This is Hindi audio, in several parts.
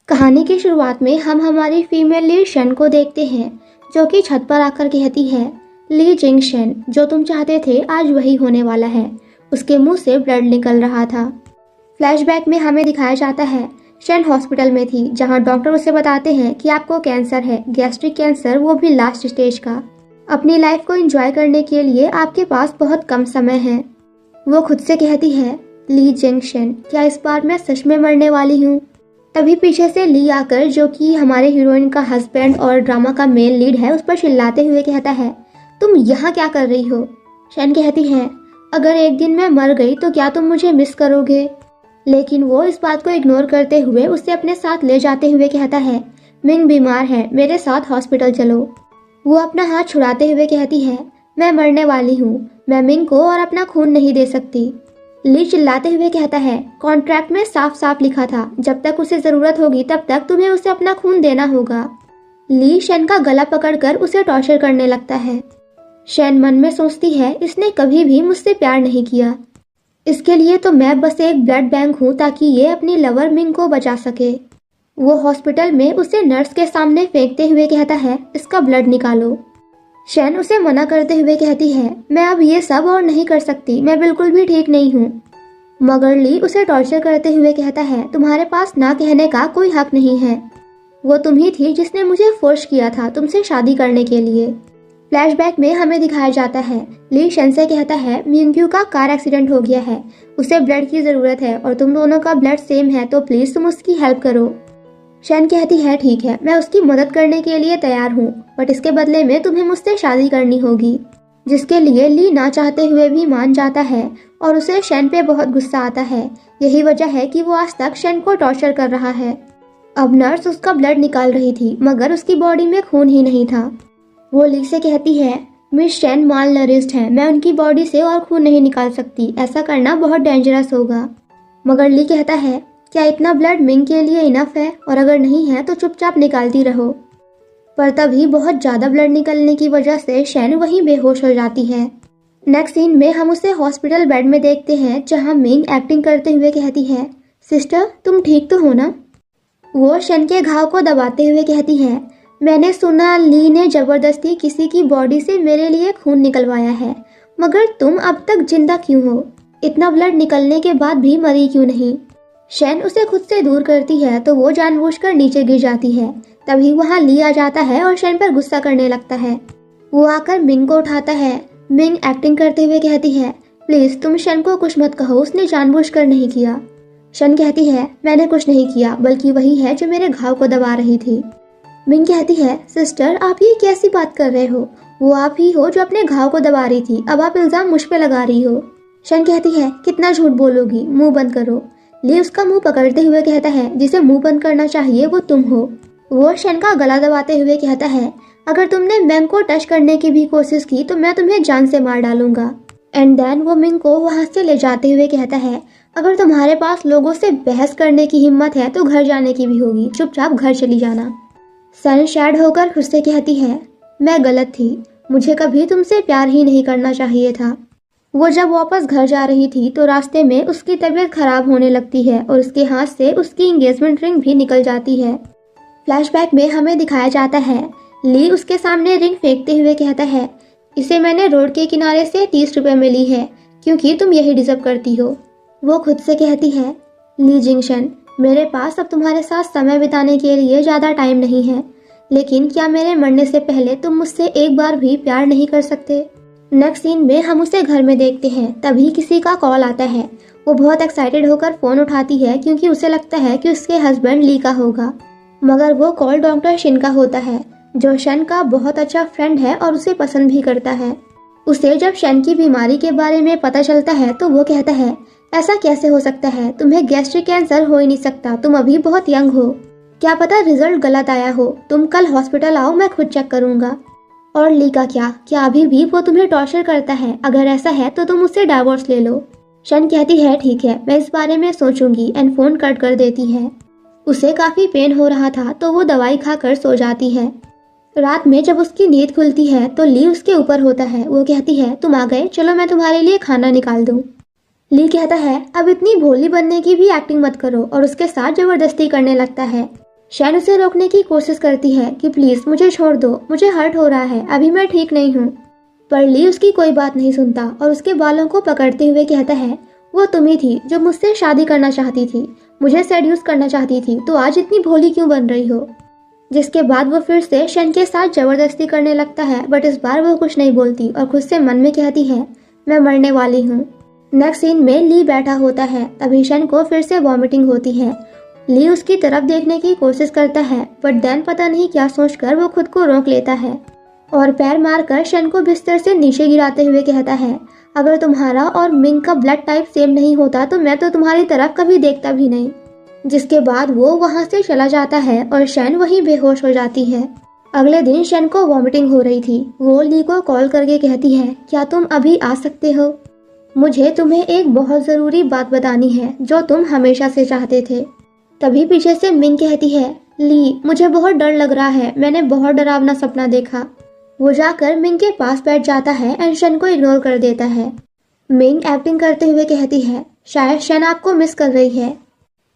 कहानी की शुरुआत में हम हमारी फीमेल लीड शन को देखते हैं, जो कि छत पर आकर कहती है, ली जिंग शन, जो तुम चाहते थे आज वही होने वाला है। उसके मुंह से ब्लड निकल रहा था। फ्लैशबैक में हमें दिखाया जाता है, शन हॉस्पिटल में थी, जहां डॉक्टर उसे बताते हैं कि आपको कैंसर है, गैस्ट्रिक कैंसर, वो भी लास्ट स्टेज का। अपनी लाइफ को एंजॉय करने के लिए आपके पास बहुत कम समय है। वो खुद से कहती है, ली जिंग शन, क्या इस बार मैं सच में मरने वाली हूँ? तभी पीछे से ली आकर, जो कि हमारे हीरोइन का हस्बैंड और ड्रामा का मेन लीड है, उस पर चिल्लाते हुए कहता है, तुम यहाँ क्या कर रही हो? शन कहती है, अगर एक दिन मैं मर गई तो क्या तुम मुझे मिस करोगे? लेकिन वो इस बात को इग्नोर करते हुए उसे अपने साथ ले जाते हुए कहता है, मिंग बीमार है, मेरे साथ हॉस्पिटल चलो। वो अपना हाथ छुड़ाते हुए कहती है, मैं मरने वाली हूँ, मैं मिंग को और अपना खून नहीं दे सकती। ली चिल्लाते हुए कहता है, कॉन्ट्रैक्ट में साफ साफ लिखा था, जब तक उसे जरूरत होगी तब तक तुम्हें उसे अपना खून देना होगा। ली शन का गला पकड़कर उसे टॉर्चर करने लगता है। शन मन में सोचती है, इसने कभी भी मुझसे प्यार नहीं किया, इसके लिए तो मैं बस एक ब्लड बैंक हूँ ताकि ये अपनी लवर मिंग को बचा सके। वो हॉस्पिटल में उसे नर्स के सामने फेंकते हुए कहता है, इसका ब्लड निकालो। शन उसे मना करते हुए कहती है, मैं अब ये सब और नहीं कर सकती, मैं बिल्कुल भी ठीक नहीं हूँ। मगर ली उसे टॉर्चर करते हुए कहता है, तुम्हारे पास ना कहने का कोई हक नहीं है, वो तुम ही थी जिसने मुझे फोर्स किया था तुमसे शादी करने के लिए। फ्लैशबैक में हमें दिखाया जाता है, ली शन से कहता है, मिंग्यू का कार एक्सीडेंट हो गया है, उसे ब्लड की जरूरत है और तुम दोनों का ब्लड सेम है, तो प्लीज तुम उसकी हेल्प करो। शन कहती है, ठीक है, मैं उसकी मदद करने के लिए तैयार हूँ, बट इसके बदले में तुम्हें मुझसे शादी करनी होगी। जिसके लिए ली ना चाहते हुए भी मान जाता है और उसे शन पे बहुत गुस्सा आता है। यही वजह है कि वो आज तक शन को टॉर्चर कर रहा है। अब नर्स उसका ब्लड निकाल रही थी, मगर उसकी बॉडी में खून ही नहीं था। वो ली से कहती है, मिस शन माल नरिश्ड है, मैं उनकी बॉडी से और खून नहीं निकाल सकती, ऐसा करना बहुत डेंजरस होगा। मगर ली कहता है, क्या इतना ब्लड मिंग के लिए इनफ है, और अगर नहीं है तो चुपचाप निकालती रहो। पर तभी बहुत ज़्यादा ब्लड निकलने की वजह से शन वहीं बेहोश हो जाती है। नेक्स्ट सीन में हम उसे हॉस्पिटल बेड में देखते हैं, जहां मिंग एक्टिंग करते हुए कहती है, सिस्टर तुम ठीक तो हो ना? वो शन के घाव को दबाते हुए कहती है, मैंने सुना ली ने ज़बरदस्ती किसी की बॉडी से मेरे लिए खून निकलवाया है, मगर तुम अब तक जिंदा क्यों हो? इतना ब्लड निकलने के बाद भी मरी क्यों नहीं? शन उसे खुद से दूर करती है तो वो जानबूझकर नीचे गिर जाती है। तभी वहाँ ली आ जाता है और शन पर गुस्सा करने लगता है। वो आकर मिंग को उठाता है। मिंग एक्टिंग करते हुए कहती है, प्लीज तुम शन को कुछ मत कहो, उसने जानबूझकर नहीं किया। शन कहती है, मैंने कुछ नहीं किया, बल्कि वही है जो मेरे घाव को दबा रही थी। मिंग कहती है, सिस्टर आप ये कैसी बात कर रहे हो? वो आप ही हो जो अपने घाव को दबा रही थी, अब आप इल्जाम मुझ पे लगा रही हो। शन कहती है, कितना झूठ बोलोगी, मुंह बंद करो। ली उसका मुंह पकड़ते हुए कहता है, जिसे मुंह बंद करना चाहिए वो तुम हो। वो शन का गला दबाते हुए कहता है, अगर तुमने मिंग को टच करने की भी कोशिश की तो मैं तुम्हें जान से मार डालूंगा। एंड देन वो मिंग को वहां से ले जाते हुए कहता है, अगर तुम्हारे पास लोगों से बहस करने की हिम्मत है तो घर जाने की भी होगी, चुपचाप घर चली जाना। सन शैड होकर खुद से कहती है, मैं गलत थी, मुझे कभी तुमसे प्यार ही नहीं करना चाहिए था। वो जब वापस घर जा रही थी तो रास्ते में उसकी तबीयत खराब होने लगती है और उसके हाथ से उसकी एंगेजमेंट रिंग भी निकल जाती है। फ्लैशबैक में हमें दिखाया जाता है, ली उसके सामने रिंग फेंकते हुए कहता है, इसे मैंने रोड के किनारे से 30 रुपए में ली है, क्योंकि तुम यही डिजर्व करती हो। वो खुद से कहती है, ली जिंग शन, मेरे पास अब तुम्हारे साथ समय बिताने के लिए ज़्यादा टाइम नहीं है, लेकिन क्या मेरे मरने से पहले तुम मुझसे एक बार भी प्यार नहीं कर सकते? नेक्स्ट सीन में हम उसे घर में देखते हैं। तभी किसी का कॉल आता है। वो बहुत एक्साइटेड होकर फ़ोन उठाती है, क्योंकि उसे लगता है कि उसके हस्बैंड ली का होगा। मगर वो कॉल डॉक्टर शिन का होता है, जो शन का बहुत अच्छा फ्रेंड है और उसे पसंद भी करता है। उसे जब शन की बीमारी के बारे में पता चलता है तो वो कहता है, ऐसा कैसे हो सकता है, तुम्हें गैस्ट्रिक कैंसर हो ही नहीं सकता, तुम अभी बहुत यंग हो, क्या पता रिजल्ट गलत आया हो, तुम कल हॉस्पिटल आओ, मैं खुद चेक करूंगा। और ली का क्या अभी भी वो तुम्हें टॉर्चर करता है? अगर ऐसा है तो तुम उससे डाइवोर्स ले लो। शन कहती है, ठीक है, मैं इस बारे में सोचूंगी, एंड फोन कट कर देती है। उसे काफी पेन हो रहा था तो वो दवाई खाकर सो जाती है। रात में जब उसकी नींद खुलती है तो ली उसके ऊपर होता है। वो कहती है, तुम आ गए, चलो मैं तुम्हारे लिए खाना निकाल दूं। ली कहता है, अब इतनी भोली बनने की भी एक्टिंग मत करो, और उसके साथ जबरदस्ती करने लगता है। शन उसे रोकने की कोशिश करती है कि प्लीज मुझे छोड़ दो, मुझे हर्ट हो रहा है, अभी मैं ठीक नहीं हूँ। पर ली उसकी कोई बात नहीं सुनता और उसके बालों को पकड़ते हुए कहता है, वो तुम ही थी जो मुझसे शादी करना चाहती थी, मुझे सेड्यूस करना चाहती थी, तो आज इतनी भोली क्यों बन रही हो। जिसके बाद वो फिर से शन के साथ जबरदस्ती करने लगता है, बट इस बार वो कुछ नहीं बोलती और खुद से मन में कहती है, मैं मरने वाली हूँ। नेक्स्ट सीन में ली बैठा होता है, तभी शन को फिर से वॉमिटिंग होती है। ली उसकी तरफ देखने की कोशिश करता है, बट देन पता नहीं क्या सोचकर वो खुद को रोक लेता है और पैर मारकर शन को बिस्तर से नीचे गिराते हुए कहता है, अगर तुम्हारा और मिंग का ब्लड टाइप सेम नहीं होता तो मैं तो तुम्हारी तरफ कभी देखता भी नहीं। जिसके बाद वो वहां से चला जाता है और शन वहीं बेहोश हो जाती है। अगले दिन शन को वॉमिटिंग हो रही थी। वो ली को कॉल करके कहती है, क्या तुम अभी आ सकते हो, मुझे तुम्हें एक बहुत ज़रूरी बात बतानी है जो तुम हमेशा से चाहते थे। तभी पीछे से मिंग कहती है, ली मुझे बहुत डर लग रहा है, मैंने बहुत डरावना सपना देखा। वो जाकर मिंग के पास बैठ जाता है एंड शन को इग्नोर कर देता है। मिंग एक्टिंग करते हुए कहती है, शायद शन आपको मिस कर रही है।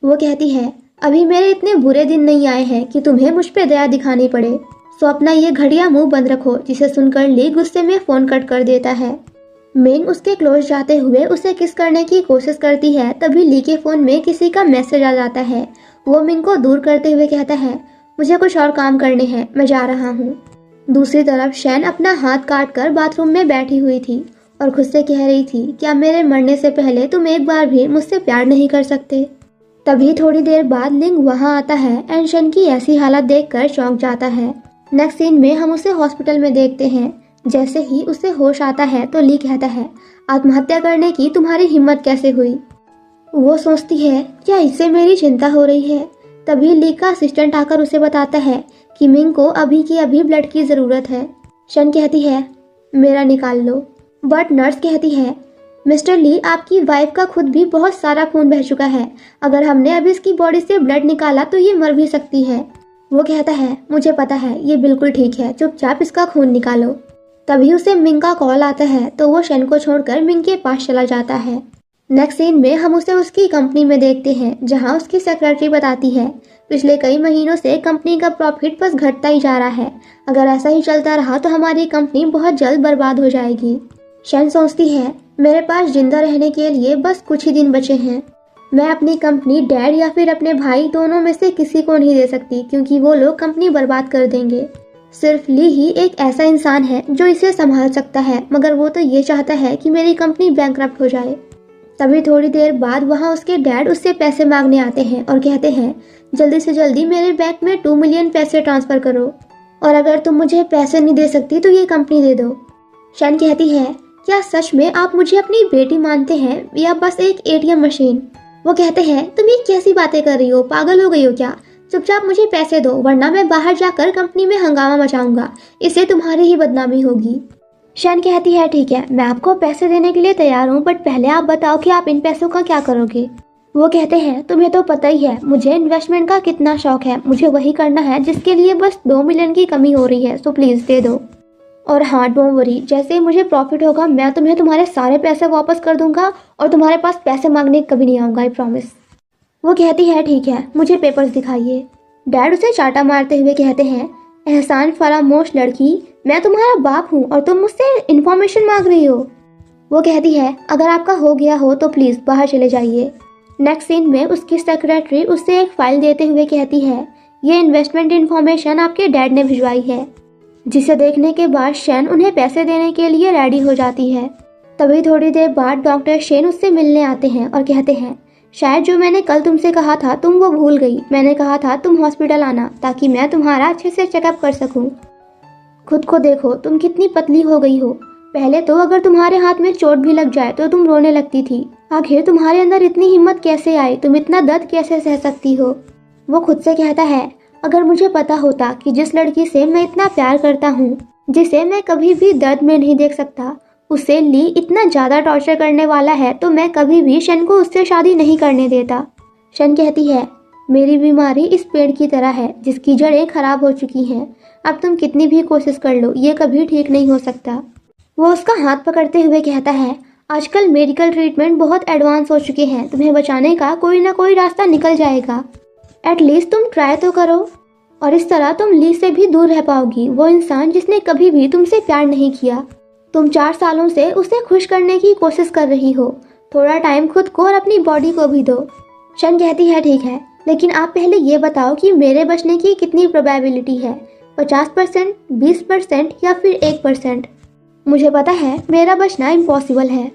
वो कहती है, अभी मेरे इतने बुरे दिन नहीं आए हैं कि तुम्हें मुझ पे दया दिखानी पड़े, सो अपना ये घटिया मुंह बंद रखो। जिसे सुनकर ली गुस्से में फ़ोन कट कर देता है। मिंग उसके क्लोज जाते हुए उसे किस करने की कोशिश करती है, तभी ली के फ़ोन में किसी का मैसेज आ जाता है। वो मिंग को दूर करते हुए कहता है, मुझे कुछ और काम करने हैं, मैं जा रहा हूँ। दूसरी तरफ शैन अपना हाथ काट कर बाथरूम में बैठी हुई थी और खुद से कह रही थी, क्या मेरे मरने से पहले तुम एक बार भी मुझसे प्यार नहीं कर सकते। तभी थोड़ी देर बाद लिंग वहाँ आता है एंड शन की ऐसी हालत देखकर चौंक जाता है। नेक्स्ट सीन में हम उसे हॉस्पिटल में देखते हैं। जैसे ही उसे होश आता है तो ली कहता है, आत्महत्या करने की तुम्हारी हिम्मत कैसे हुई। वो सोचती है, क्या इससे मेरी चिंता हो रही है। तभी ली का असिस्टेंट आकर उसे बताता है कि मिंग को अभी की अभी ब्लड की ज़रूरत है। शन कहती है, मेरा निकाल लो। बट नर्स कहती है, मिस्टर ली आपकी वाइफ का खुद भी बहुत सारा खून बह चुका है, अगर हमने अभी इसकी बॉडी से ब्लड निकाला तो ये मर भी सकती है। वो कहता है, मुझे पता है, ये बिल्कुल ठीक है, चुपचाप इसका खून निकालो। तभी उसे मिंग का कॉल आता है तो वो शन को छोड़कर मिंग के पास चला जाता है। नेक्स्ट सीन में हम उसे उसकी कंपनी में देखते हैं, जहां उसकी सेक्रेटरी बताती है, पिछले कई महीनों से कंपनी का प्रॉफिट बस घटता ही जा रहा है, अगर ऐसा ही चलता रहा तो हमारी कंपनी बहुत जल्द बर्बाद हो जाएगी। शन सोचती है, मेरे पास जिंदा रहने के लिए बस कुछ ही दिन बचे हैं, मैं अपनी कंपनी डैड या फिर अपने भाई दोनों में से किसी को नहीं दे सकती, क्योंकि वो लोग कंपनी बर्बाद कर देंगे। सिर्फ ली ही एक ऐसा इंसान है जो इसे संभाल सकता है, मगर वो तो ये चाहता है कि मेरी कंपनी बैंकरप्ट हो जाए। तभी थोड़ी देर बाद वहाँ उसके डैड उससे पैसे मांगने आते हैं और कहते हैं, जल्दी से जल्दी मेरे बैंक में 2 मिलियन पैसे ट्रांसफ़र करो, और अगर तुम मुझे पैसे नहीं दे सकती तो ये कंपनी दे दो। शन कहती है, क्या सच में आप मुझे अपनी बेटी मानते हैं या बस एक ATM मशीन। वो कहते हैं, तुम ये कैसी बातें कर रही हो, पागल हो गई हो क्या, चुपचाप मुझे पैसे दो वरना मैं बाहर जाकर कंपनी में हंगामा मचाऊंगा, इससे तुम्हारी ही बदनामी होगी। शन कहती है, ठीक है, मैं आपको पैसे देने के लिए तैयार हूँ, बट पहले आप बताओ कि आप इन पैसों का क्या करोगे। वो कहते हैं, तुम्हें तो पता ही है मुझे इन्वेस्टमेंट का कितना शौक है, मुझे वही करना है जिसके लिए बस 2 मिलियन की कमी हो रही है, सो प्लीज़ दे दो। और हाँ, डोंट वरी, जैसे ही मुझे प्रॉफिट होगा मैं तुम्हें तुम्हारे सारे पैसे वापस कर दूंगा और तुम्हारे पास पैसे मांगने कभी नहीं आऊँगा, आई प्रॉमिस। वो कहती है, ठीक है, मुझे पेपर्स दिखाइए। डैड उसे चाटा मारते हुए कहते हैं, एहसान फरामोश लड़की, मैं तुम्हारा बाप हूँ और तुम मुझसे इन्फॉर्मेशन मांग रही हो। वो कहती है, अगर आपका हो गया हो तो प्लीज़ बाहर चले जाइए। नेक्स्ट सीन में उसकी सेक्रेटरी उससे एक फाइल देते हुए कहती है, ये इन्वेस्टमेंट इन्फॉर्मेशन आपके डैड ने भिजवाई है। जिसे देखने के बाद शैन उन्हें पैसे देने के लिए रेडी हो जाती है। तभी थोड़ी देर बाद डॉक्टर शेन उससे मिलने आते हैं और कहते हैं, शायद जो मैंने कल तुमसे कहा था तुम वो भूल गई, मैंने कहा था तुम हॉस्पिटल आना ताकि मैं तुम्हारा अच्छे से चेकअप कर सकूं। खुद को देखो, तुम कितनी पतली हो गई हो, पहले तो अगर तुम्हारे हाथ में चोट भी लग जाए तो तुम रोने लगती थी, आखिर तुम्हारे अंदर इतनी हिम्मत कैसे आई, तुम इतना दर्द कैसे सह सकती हो। वो खुद से कहता है, अगर मुझे पता होता कि जिस लड़की से मैं इतना प्यार करता हूँ, जिसे मैं कभी भी दर्द में नहीं देख सकता, उसे ली इतना ज़्यादा टॉर्चर करने वाला है, तो मैं कभी भी शन को उससे शादी नहीं करने देता। शन कहती है, मेरी बीमारी इस पेड़ की तरह है जिसकी जड़ें खराब हो चुकी हैं, अब तुम कितनी भी कोशिश कर लो ये कभी ठीक नहीं हो सकता। वो उसका हाथ पकड़ते हुए कहता है, आजकल मेडिकल ट्रीटमेंट बहुत एडवांस हो चुके हैं, तुम्हें बचाने का कोई ना कोई रास्ता निकल जाएगा। एटलीस्ट तुम ट्राई तो करो, और इस तरह तुम ली से भी दूर रह पाओगी, वो इंसान जिसने कभी भी तुमसे प्यार नहीं किया। तुम 4 सालों से उसे खुश करने की कोशिश कर रही हो। थोड़ा टाइम खुद को और अपनी बॉडी को भी दो। शन कहती है ठीक है, लेकिन आप पहले ये बताओ कि मेरे बचने की कितनी प्रोबेबिलिटी है, 50%, 20% या फिर 1%। मुझे पता है मेरा बचना इम्पॉसिबल है।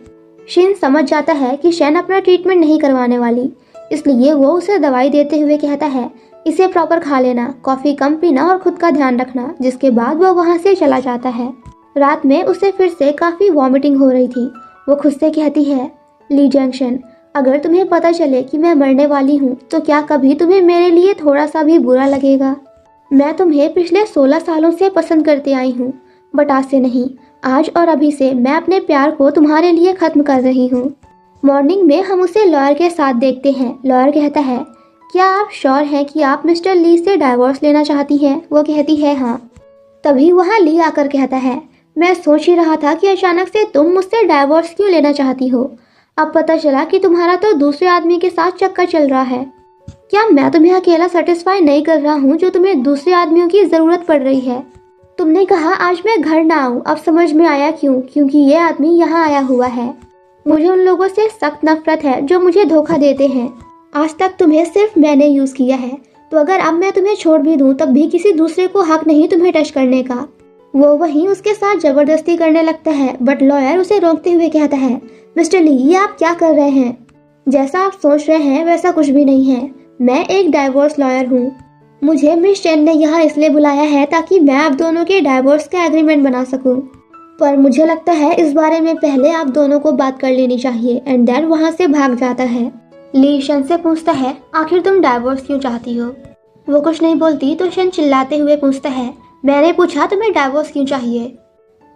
शिन समझ जाता है कि शन अपना ट्रीटमेंट नहीं करवाने वाली, इसलिए वो उसे दवाई देते हुए कहता है इसे प्रॉपर खा लेना, कॉफ़ी कम पीना और खुद का ध्यान रखना। जिसके बाद वो वहाँ से चला जाता है। रात में उसे फिर से काफ़ी वॉमिटिंग हो रही थी। वो खुद से कहती है ली जंक्शन, अगर तुम्हें पता चले कि मैं मरने वाली हूँ तो क्या कभी तुम्हें मेरे लिए थोड़ा सा भी बुरा लगेगा? मैं तुम्हें पिछले 16 सालों से पसंद करते आई हूँ, बट आज से नहीं, आज और अभी से मैं अपने प्यार को तुम्हारे लिए ख़त्म कर रही हूँ। मॉर्निंग में हम उसे लॉयर के साथ देखते हैं। लॉयर कहता है क्या आप श्योर हैं कि आप मिस्टर ली से डाइवोर्स लेना चाहती हैं? वो कहती है हाँ। तभी वहाँ ली आकर कहता है मैं सोच ही रहा था कि अचानक से तुम मुझसे डाइवोर्स क्यों लेना चाहती हो। अब पता चला कि तुम्हारा तो दूसरे आदमी के साथ चक्कर चल रहा है। क्या मैं तुम्हें अकेला सेटिस्फाई नहीं कर रहा हूँ जो तुम्हें दूसरे आदमियों की ज़रूरत पड़ रही है? तुमने कहा आज मैं घर ना आऊँ, अब समझ में आया क्यों, क्योंकि ये आदमी यहाँ आया हुआ है। मुझे उन लोगों से सख्त नफरत है जो मुझे धोखा देते हैं। आज तक तुम्हें सिर्फ मैंने यूज़ किया है, तो अगर अब मैं तुम्हें छोड़ भी दूँ तब भी किसी दूसरे को हक नहीं तुम्हें टच करने का। वो वहीं उसके साथ ज़बरदस्ती करने लगता है, बट लॉयर उसे रोकते हुए कहता है मिस्टर ली ये आप क्या कर रहे हैं? जैसा आप सोच रहे हैं वैसा कुछ भी नहीं है। मैं एक डाइवोर्स लॉयर हूँ। मुझे मिस चेन ने यहाँ इसलिए बुलाया है ताकि मैं आप दोनों के डाइवोर्स का एग्रीमेंट बना सकूँ, पर मुझे लगता है इस बारे में पहले आप दोनों को बात कर लेनी चाहिए। एंड देन वहाँ से भाग जाता है। ली शन से पूछता है आखिर तुम डाइवोर्स क्यों चाहती हो? वो कुछ नहीं बोलती तो शन चिल्लाते हुए पूछता है मैंने पूछा तुम्हें डाइवोर्स क्यों चाहिए?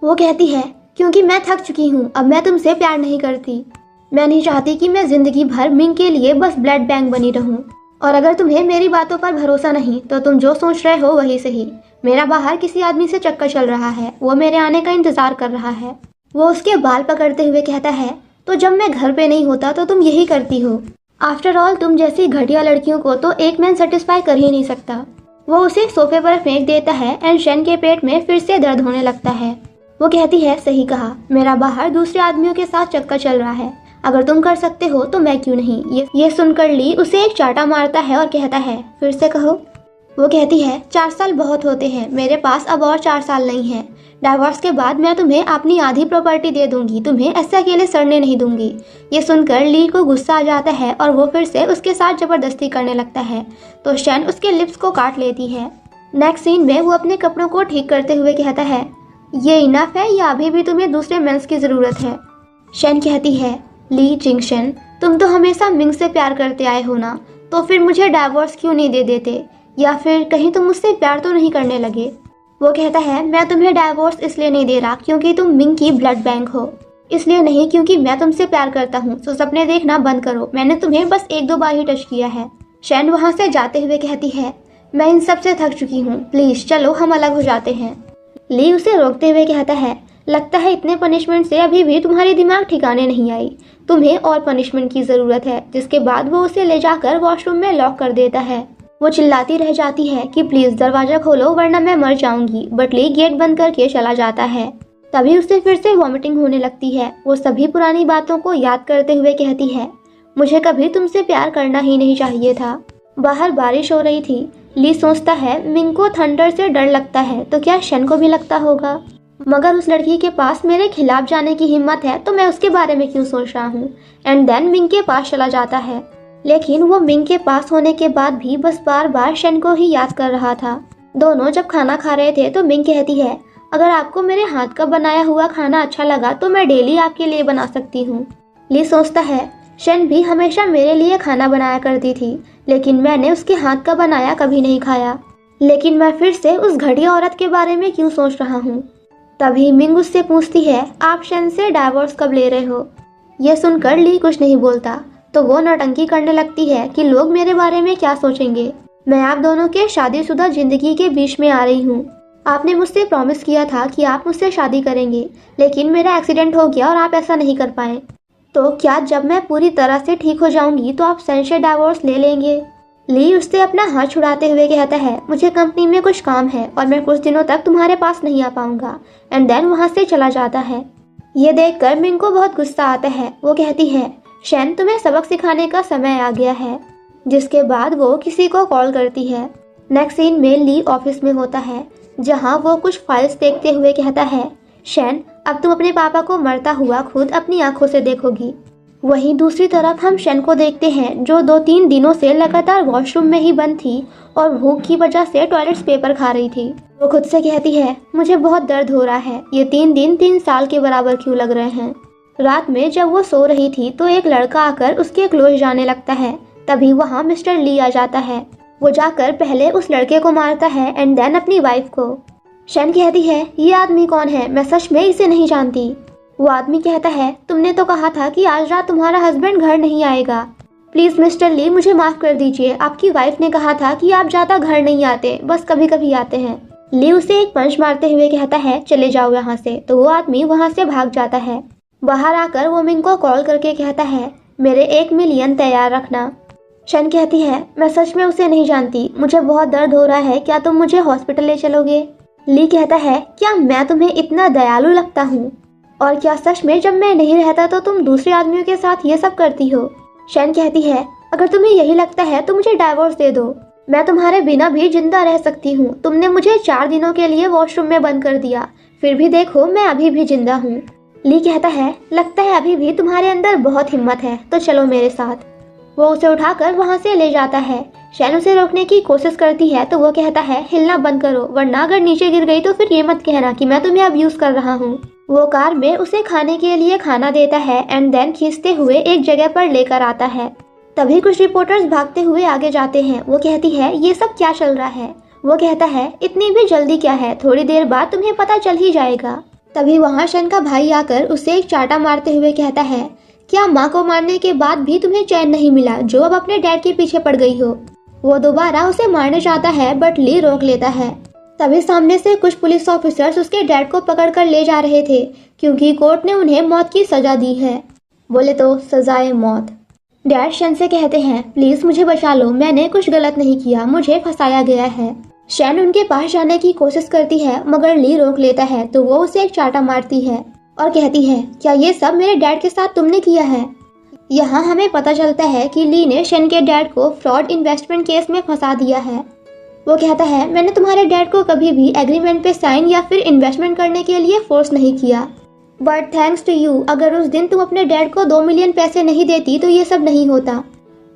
वो कहती है क्योंकि मैं थक चुकी हूँ, अब मैं तुमसे प्यार नहीं करती। मैं नहीं चाहती कि मैं जिंदगी भर मिंग के लिए बस ब्लड बैंक बनी रहूँ। और अगर तुम्हें मेरी बातों पर भरोसा नहीं तो तुम जो सोच रहे हो वही सही। मेरा बाहर किसी आदमी से चक्कर चल रहा है, वो मेरे आने का इंतजार कर रहा है। वो उसके बाल पकड़ते हुए कहता है तो जब मैं घर पे नहीं होता तो तुम यही करती हो। आफ्टर ऑल तुम जैसी घटिया लड़कियों को तो एक मैन सेटिस्फाई कर ही नहीं सकता। वो उसे सोफे पर फेंक देता है एंड शन के पेट में फिर से दर्द होने लगता है। वो कहती है सही कहा, मेरा बाहर दूसरे आदमियों के साथ चक्कर चल रहा है, अगर तुम कर सकते हो तो मैं क्यों नहीं। ये सुनकर ली उसे एक चाटा मारता है और कहता है फिर से कहो। वो कहती है 4 साल बहुत होते हैं, मेरे पास अब और 4 साल नहीं है। डाइवोर्स के बाद मैं तुम्हें अपनी आधी प्रॉपर्टी दे दूंगी, तुम्हें ऐसे अकेले सड़ने नहीं दूंगी। ये सुनकर ली को गुस्सा आ जाता है और वो फिर से उसके साथ जबरदस्ती करने लगता है, तो शन उसके लिप्स को काट लेती है। नेक्स्ट सीन में वो अपने कपड़ों को ठीक करते हुए कहता है ये इनफ है या अभी भी तुम्हें दूसरे मेंस की ज़रूरत है? शन कहती है ली जिंगशन, तुम तो हमेशा मिंग से प्यार करते आए हो ना, तो फिर मुझे डाइवोर्स क्यों नहीं दे देते, या फिर कहीं तुम मुझसे प्यार तो नहीं करने लगे? वो कहता है मैं तुम्हें डाइवोर्स इसलिए नहीं दे रहा क्योंकि तुम मिंग की ब्लड बैंक हो, इसलिए नहीं क्योंकि मैं तुमसे प्यार करता हूँ। तो सपने देखना बंद करो, मैंने तुम्हें बस 1-2 बार ही टच किया है। शन वहाँ से जाते हुए कहती है मैं इन सब से थक चुकी हूँ, प्लीज़ चलो हम अलग हो जाते हैं। ली उसे रोकते हुए कहता है लगता है इतने पनिशमेंट से अभी भी तुम्हारी दिमाग ठिकाने नहीं आई, तुम्हें और पनिशमेंट की ज़रूरत है। जिसके बाद वो उसे ले जाकर वॉशरूम में लॉक कर देता है। वो चिल्लाती रह जाती है कि प्लीज़ दरवाज़ा खोलो वरना मैं मर जाऊंगी, बट ली गेट बंद करके चला जाता है। तभी उसे फिर से वॉमिटिंग होने लगती है। वो सभी पुरानी बातों को याद करते हुए कहती है मुझे कभी तुमसे प्यार करना ही नहीं चाहिए था। बाहर बारिश हो रही थी। ली सोचता है मिंग को थंडर से डर लगता है तो क्या शन को भी लगता होगा, मगर उस लड़की के पास मेरे खिलाफ जाने की हिम्मत है तो मैं उसके बारे में क्यों सोच रहा हूँ। एंड देन मिंग के पास चला जाता है, लेकिन वो मिंग के पास होने के बाद भी बस बार बार शन को ही याद कर रहा था। दोनों जब खाना खा रहे थे तो मिंग कहती है अगर आपको मेरे हाथ का बनाया हुआ खाना अच्छा लगा तो मैं डेली आपके लिए बना सकती हूँ। ली सोचता है शन भी हमेशा मेरे लिए खाना बनाया करती थी, लेकिन मैंने उसके हाथ का बनाया कभी नहीं खाया। लेकिन मैं फिर से उस घटिया औरत के बारे में क्यों सोच रहा हूँ। तभी मिंग उससे पूछती है आप शन से डाइवोर्स कब ले रहे हो? यह सुनकर ली कुछ नहीं बोलता, तो वो नौटंकी करने लगती है कि लोग मेरे बारे में क्या सोचेंगे। मैं आप दोनों के शादीशुदा जिंदगी के बीच में आ रही हूँ। आपने मुझसे प्रॉमिस किया था कि आप मुझसे शादी करेंगे, लेकिन मेरा एक्सीडेंट हो गया और आप ऐसा नहीं कर पाए। तो क्या जब मैं पूरी तरह से ठीक हो जाऊंगी तो आप शन से डाइवोर्स ले लेंगे? ली उससे अपना हाथ छुड़ाते हुए कहता है, मुझे कंपनी में कुछ काम है और मैं कुछ दिनों तक तुम्हारे पास नहीं आ पाऊंगा। एंड देन वहाँ से चला जाता है। ये देखकर मिंग को बहुत गुस्सा आता है। वो कहती है, शन तुम्हें सबक सिखाने का समय आ गया है। जिसके बाद वो किसी को कॉल करती है। नेक्स्ट सीन में ली ऑफिस में होता है, जहाँ वो कुछ फाइल्स देखते हुए कहता है, शन अब तुम अपने पापा को मरता हुआ खुद अपनी आंखों से देखोगी। वहीं दूसरी तरफ हम शन को देखते हैं, जो 2-3 दिनों से लगातार वॉशरूम में ही बंद थी और भूख की वजह से टॉयलेट्स पेपर खा रही थी। वो खुद से कहती है, मुझे बहुत दर्द हो रहा है, ये 3 दिन 3 साल के बराबर क्यों लग रहे हैं। रात में जब वो सो रही थी तो एक लड़का आकर उसके क्लोज जाने लगता है। तभी वहाँ मिस्टर ली आ जाता है। वो जाकर पहले उस लड़के को मारता है एंड देन अपनी वाइफ को। शन कहती है, ये आदमी कौन है, मैं सच में इसे नहीं जानती। वो आदमी कहता है, तुमने तो कहा था कि आज रात तुम्हारा हस्बैंड घर नहीं आएगा। प्लीज मिस्टर ली मुझे माफ कर दीजिए, आपकी वाइफ ने कहा था कि आप ज्यादा घर नहीं आते, बस कभी कभी आते हैं। ली उसे एक पंच मारते हुए कहता है, चले जाओ यहाँ से। तो वो आदमी वहाँ से भाग जाता है। बाहर आकर वो मिंग को कॉल करके कहता है, मेरे 1 मिलियन तैयार रखना। शन कहती है, मैं सच में उसे नहीं जानती, मुझे बहुत दर्द हो रहा है, क्या तुम मुझे हॉस्पिटल ले चलोगे। ली कहता है, क्या मैं तुम्हें इतना दयालु लगता हूँ, और क्या सच में जब मैं नहीं रहता तो तुम दूसरे आदमियों के साथ ये सब करती हो। शन कहती है, अगर तुम्हें यही लगता है तो मुझे डाइवोर्स दे दो, मैं तुम्हारे बिना भी जिंदा रह सकती हूँ। तुमने मुझे 4 दिनों के लिए वॉशरूम में बंद कर दिया, फिर भी देखो मैं अभी भी जिंदा हूँ। ली कहता है, लगता है अभी भी तुम्हारे अंदर बहुत हिम्मत है, तो चलो मेरे साथ। वो उसे उठाकर वहाँ से ले जाता है। शैन उसे रोकने की कोशिश करती है तो वो कहता है, हिलना बंद करो, वरना अगर नीचे गिर गई तो फिर ये मत कहना कि मैं तुम्हें अब्यूज कर रहा हूँ। वो कार में उसे खाने के लिए खाना देता है एंड देन खींचते हुए एक जगह पर लेकर आता है। तभी कुछ रिपोर्टर्स भागते हुए आगे जाते हैं। वो कहती है, ये सब क्या चल रहा है। वो कहता है, इतनी भी जल्दी क्या है, थोड़ी देर बाद तुम्हें पता चल ही जाएगा। तभी वहाँ शन का भाई आकर उसे एक चाटा मारते हुए कहता है, क्या माँ को मारने के बाद भी तुम्हें चैन नहीं मिला, जो अब अपने डैड के पीछे पड़ गई हो। वो दोबारा उसे मारने चाहता है बट ली रोक लेता है। तभी सामने से कुछ पुलिस ऑफिसर्स उसके डैड को पकड़कर ले जा रहे थे, क्योंकि कोर्ट ने उन्हें मौत की सजा दी है। बोले तो सजाए मौत। डैड शन से कहते हैं, प्लीज मुझे बचा लो, मैंने कुछ गलत नहीं किया, मुझे फंसाया गया है। शैन उनके पास जाने की कोशिश करती है मगर ली रोक लेता है, तो वो उसे एक चाटा मारती है और कहती है, क्या ये सब मेरे डैड के साथ तुमने किया है। यहाँ हमें पता चलता है कि ली ने शन के डैड को फ्रॉड इन्वेस्टमेंट केस में फंसा दिया है। वो कहता है, मैंने तुम्हारे डैड को कभी भी एग्रीमेंट पे साइन या फिर इन्वेस्टमेंट करने के लिए फोर्स नहीं किया, बट थैंक्स टू यू, अगर उस दिन तुम अपने डैड को 2 मिलियन पैसे नहीं देती तो ये सब नहीं होता।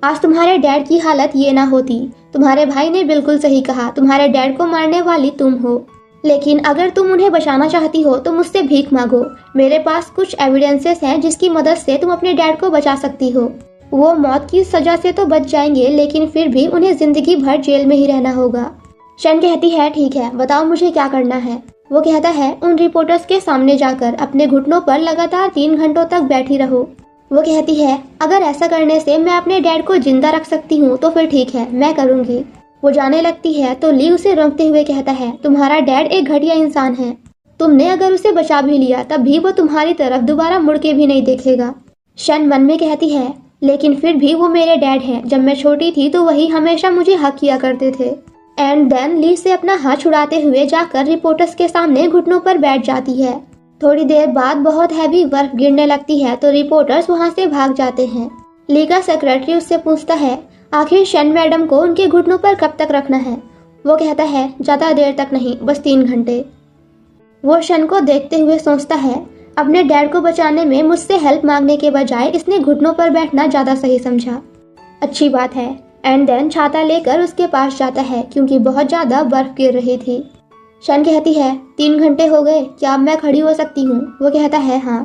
आज तुम्हारे डैड की हालत ये ना होती। तुम्हारे भाई ने बिल्कुल सही कहा, तुम्हारे डैड को मारने वाली तुम हो। लेकिन अगर तुम उन्हें बचाना चाहती हो तो मुझसे भीख मांगो, मेरे पास कुछ एविडेंसेस हैं जिसकी मदद से तुम अपने डैड को बचा सकती हो। वो मौत की सजा से तो बच जाएंगे, लेकिन फिर भी उन्हें जिंदगी भर जेल में ही रहना होगा। शन कहती है, ठीक है, बताओ मुझे क्या करना है। वो कहता है, उन रिपोर्टर्स के सामने जाकर अपने घुटनों पर लगातार 3 घंटों तक बैठी रहो। वो कहती है, अगर ऐसा करने से मैं अपने डैड को जिंदा रख सकती हूँ तो फिर ठीक है, मैं करूँगी। वो जाने लगती है तो ली उसे रोकते हुए कहता है, तुम्हारा डैड एक घटिया इंसान है, तुमने अगर उसे बचा भी लिया तब भी वो तुम्हारी तरफ दोबारा मुड़ के भी नहीं देखेगा। शन मन में कहती है, लेकिन फिर भी वो मेरे डैड हैं, जब मैं छोटी थी तो वही हमेशा मुझे हक किया करते थे। एंड देन ली से अपना हाथ छुड़ाते हुए जाकर रिपोर्टर्स के सामने घुटनों पर बैठ जाती है। थोड़ी देर बाद बहुत हैवी बर्फ गिरने लगती है तो रिपोर्टर्स वहाँ से भाग जाते हैं। ली का सेक्रेटरी उससे पूछता है, आखिर शन मैडम को उनके घुटनों पर कब तक रखना है। वो कहता है, ज़्यादा देर तक नहीं, बस 3 घंटे। वो शन को देखते हुए सोचता है, अपने डैड को बचाने में मुझसे हेल्प मांगने के बजाय इसने घुटनों पर बैठना ज़्यादा सही समझा। अच्छी बात है। एंड देन छाता लेकर उसके पास जाता है क्योंकि बहुत ज़्यादा बर्फ गिर रही थी। शन कहती है, 3 घंटे हो गए, क्या अब मैं खड़ी हो सकती हूँ। वो कहता है, हाँ।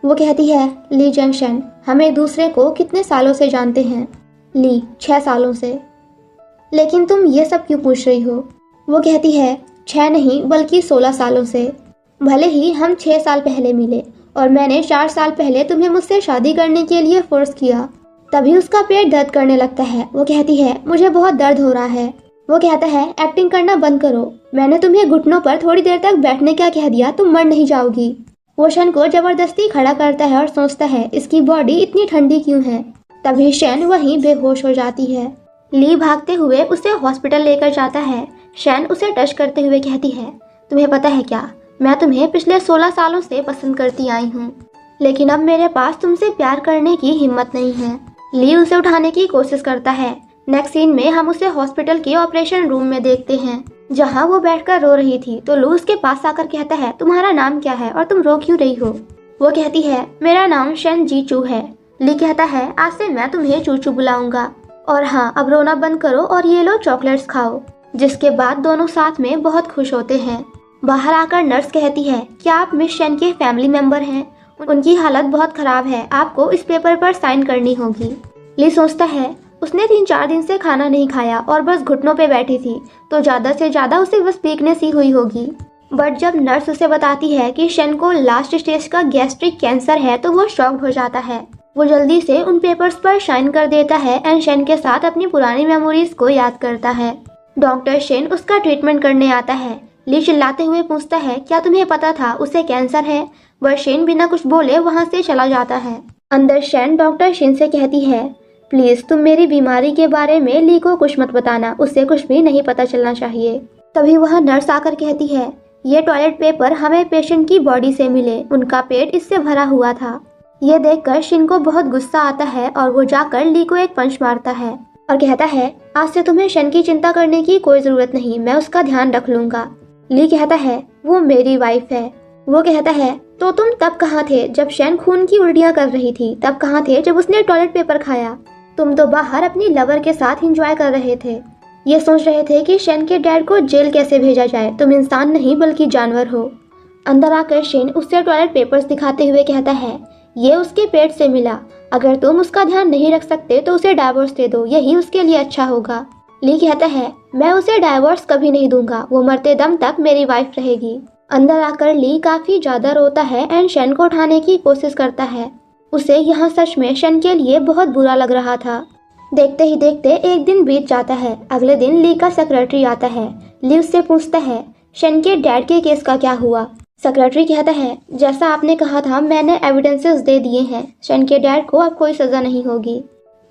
वो कहती है, ली जंक्शन, हम एक दूसरे को कितने सालों से जानते हैं। ली, 6 सालों से। लेकिन तुम ये सब क्यों पूछ रही हो। वो कहती है, 6 नहीं बल्कि 16 सालों से। भले ही हम 6 साल पहले मिले और मैंने 4 साल पहले तुम्हें मुझसे शादी करने के लिए फोर्स किया, तभी उसका पेट दर्द करने लगता है। वो कहती है, मुझे बहुत दर्द हो रहा है। वो कहता है, एक्टिंग करना बंद करो, मैंने तुम्हें घुटनों पर थोड़ी देर तक बैठने का कह दिया, तुम मर नहीं जाओगी। वो शन को जबरदस्ती खड़ा करता है और सोचता है, इसकी बॉडी इतनी ठंडी क्यों है। तभी शन वहीं बेहोश हो जाती है। ली भागते हुए उसे हॉस्पिटल लेकर जाता है। शन उसे टच करते हुए कहती है, तुम्हें पता है क्या, मैं तुम्हें पिछले 16 सालों से पसंद करती आई हूँ, लेकिन अब मेरे पास तुमसे प्यार करने की हिम्मत नहीं है। ली उसे उठाने की कोशिश करता है। नेक्स्ट सीन में हम उसे हॉस्पिटल के ऑपरेशन रूम में देखते हैं, जहाँ वो बैठकर रो रही थी। तो लू उसके पास आकर कहता है, तुम्हारा नाम क्या है और तुम रो क्यों रही हो? वो कहती है, मेरा नाम शन जी चू है। ली कहता है, आज से मैं तुम्हें चूचू बुलाऊंगा, और हाँ, अब रोना बंद करो और ये लो चॉकलेट्स खाओ। जिसके बाद दोनों साथ में बहुत खुश होते हैं। बाहर आकर नर्स कहती है, क्या आप मिस शन के फैमिली मेंबर हैं? उनकी हालत बहुत खराब है, आपको इस पेपर पर साइन करनी होगी। ली सोचता है, उसने 3-4 दिन से खाना नहीं खाया और बस घुटनों पे बैठी थी, तो ज्यादा से ज्यादा उसे बस वीकनेस ही हुई होगी। बट जब नर्स उसे बताती है कि शन को लास्ट स्टेज का गैस्ट्रिक कैंसर है, तो वो शॉक्ड हो जाता है। वो जल्दी से उन पेपर्स पर साइन कर देता है एंड शन के साथ अपनी पुरानी मेमोरीज को याद करता है। डॉक्टर शेन उसका ट्रीटमेंट करने आता है। ली चिल्लाते हुए पूछता है, क्या तुम्हें पता था उसे कैंसर है? बट शेन बिना कुछ बोले वहाँ से चला जाता है। अंदर शेन डॉक्टर शेन से कहती है, प्लीज तुम मेरी बीमारी के बारे में ली को कुछ मत बताना, उसे कुछ भी नहीं पता चलना चाहिए। तभी वह नर्स आकर कहती है, ये टॉयलेट पेपर हमें पेशेंट की बॉडी से मिले, उनका पेट इससे भरा हुआ था। ये देखकर शिन को बहुत गुस्सा आता है और वो जाकर ली को एक पंच मारता है और कहता है, आज से तुम्हें शन की चिंता करने की कोई जरूरत नहीं, मैं उसका ध्यान रख लूंगा। ली कहता है, वो मेरी वाइफ है। वो कहता है, तो तुम तब कहाँ थे जब शन खून की उल्टियाँ कर रही थी? तब कहाँ थे जब उसने टॉयलेट पेपर खाया? तुम तो बाहर अपनी लवर के साथ एंजॉय कर रहे थे। ये सोच रहे थे कि शन के डैड को जेल कैसे भेजा जाए। तुम इंसान नहीं बल्कि जानवर हो। अंदर आकर शेन उससे टॉयलेट पेपर्स दिखाते हुए कहता है, ये उसके पेट से मिला, अगर तुम उसका ध्यान नहीं रख सकते तो उसे डाइवोर्स दे दो, यही उसके लिए अच्छा होगा। ली कहता है, मैं उसे डाइवोर्स कभी नहीं दूंगा, वो मरते दम तक मेरी वाइफ रहेगी। अंदर आकर ली काफी ज्यादा रोता है एंड शन को उठाने की कोशिश करता है। उसे यहाँ सच में शन के लिए बहुत बुरा लग रहा था। देखते ही देखते एक दिन बीत जाता है। अगले दिन ली का सेक्रेटरी आता है। ली उससे पूछता है, शन के डैड के केस का क्या हुआ? सेक्रेटरी कहता है, जैसा आपने कहा था मैंने एविडेंसेस दे दिए हैं, शन के डैड को अब कोई सजा नहीं होगी।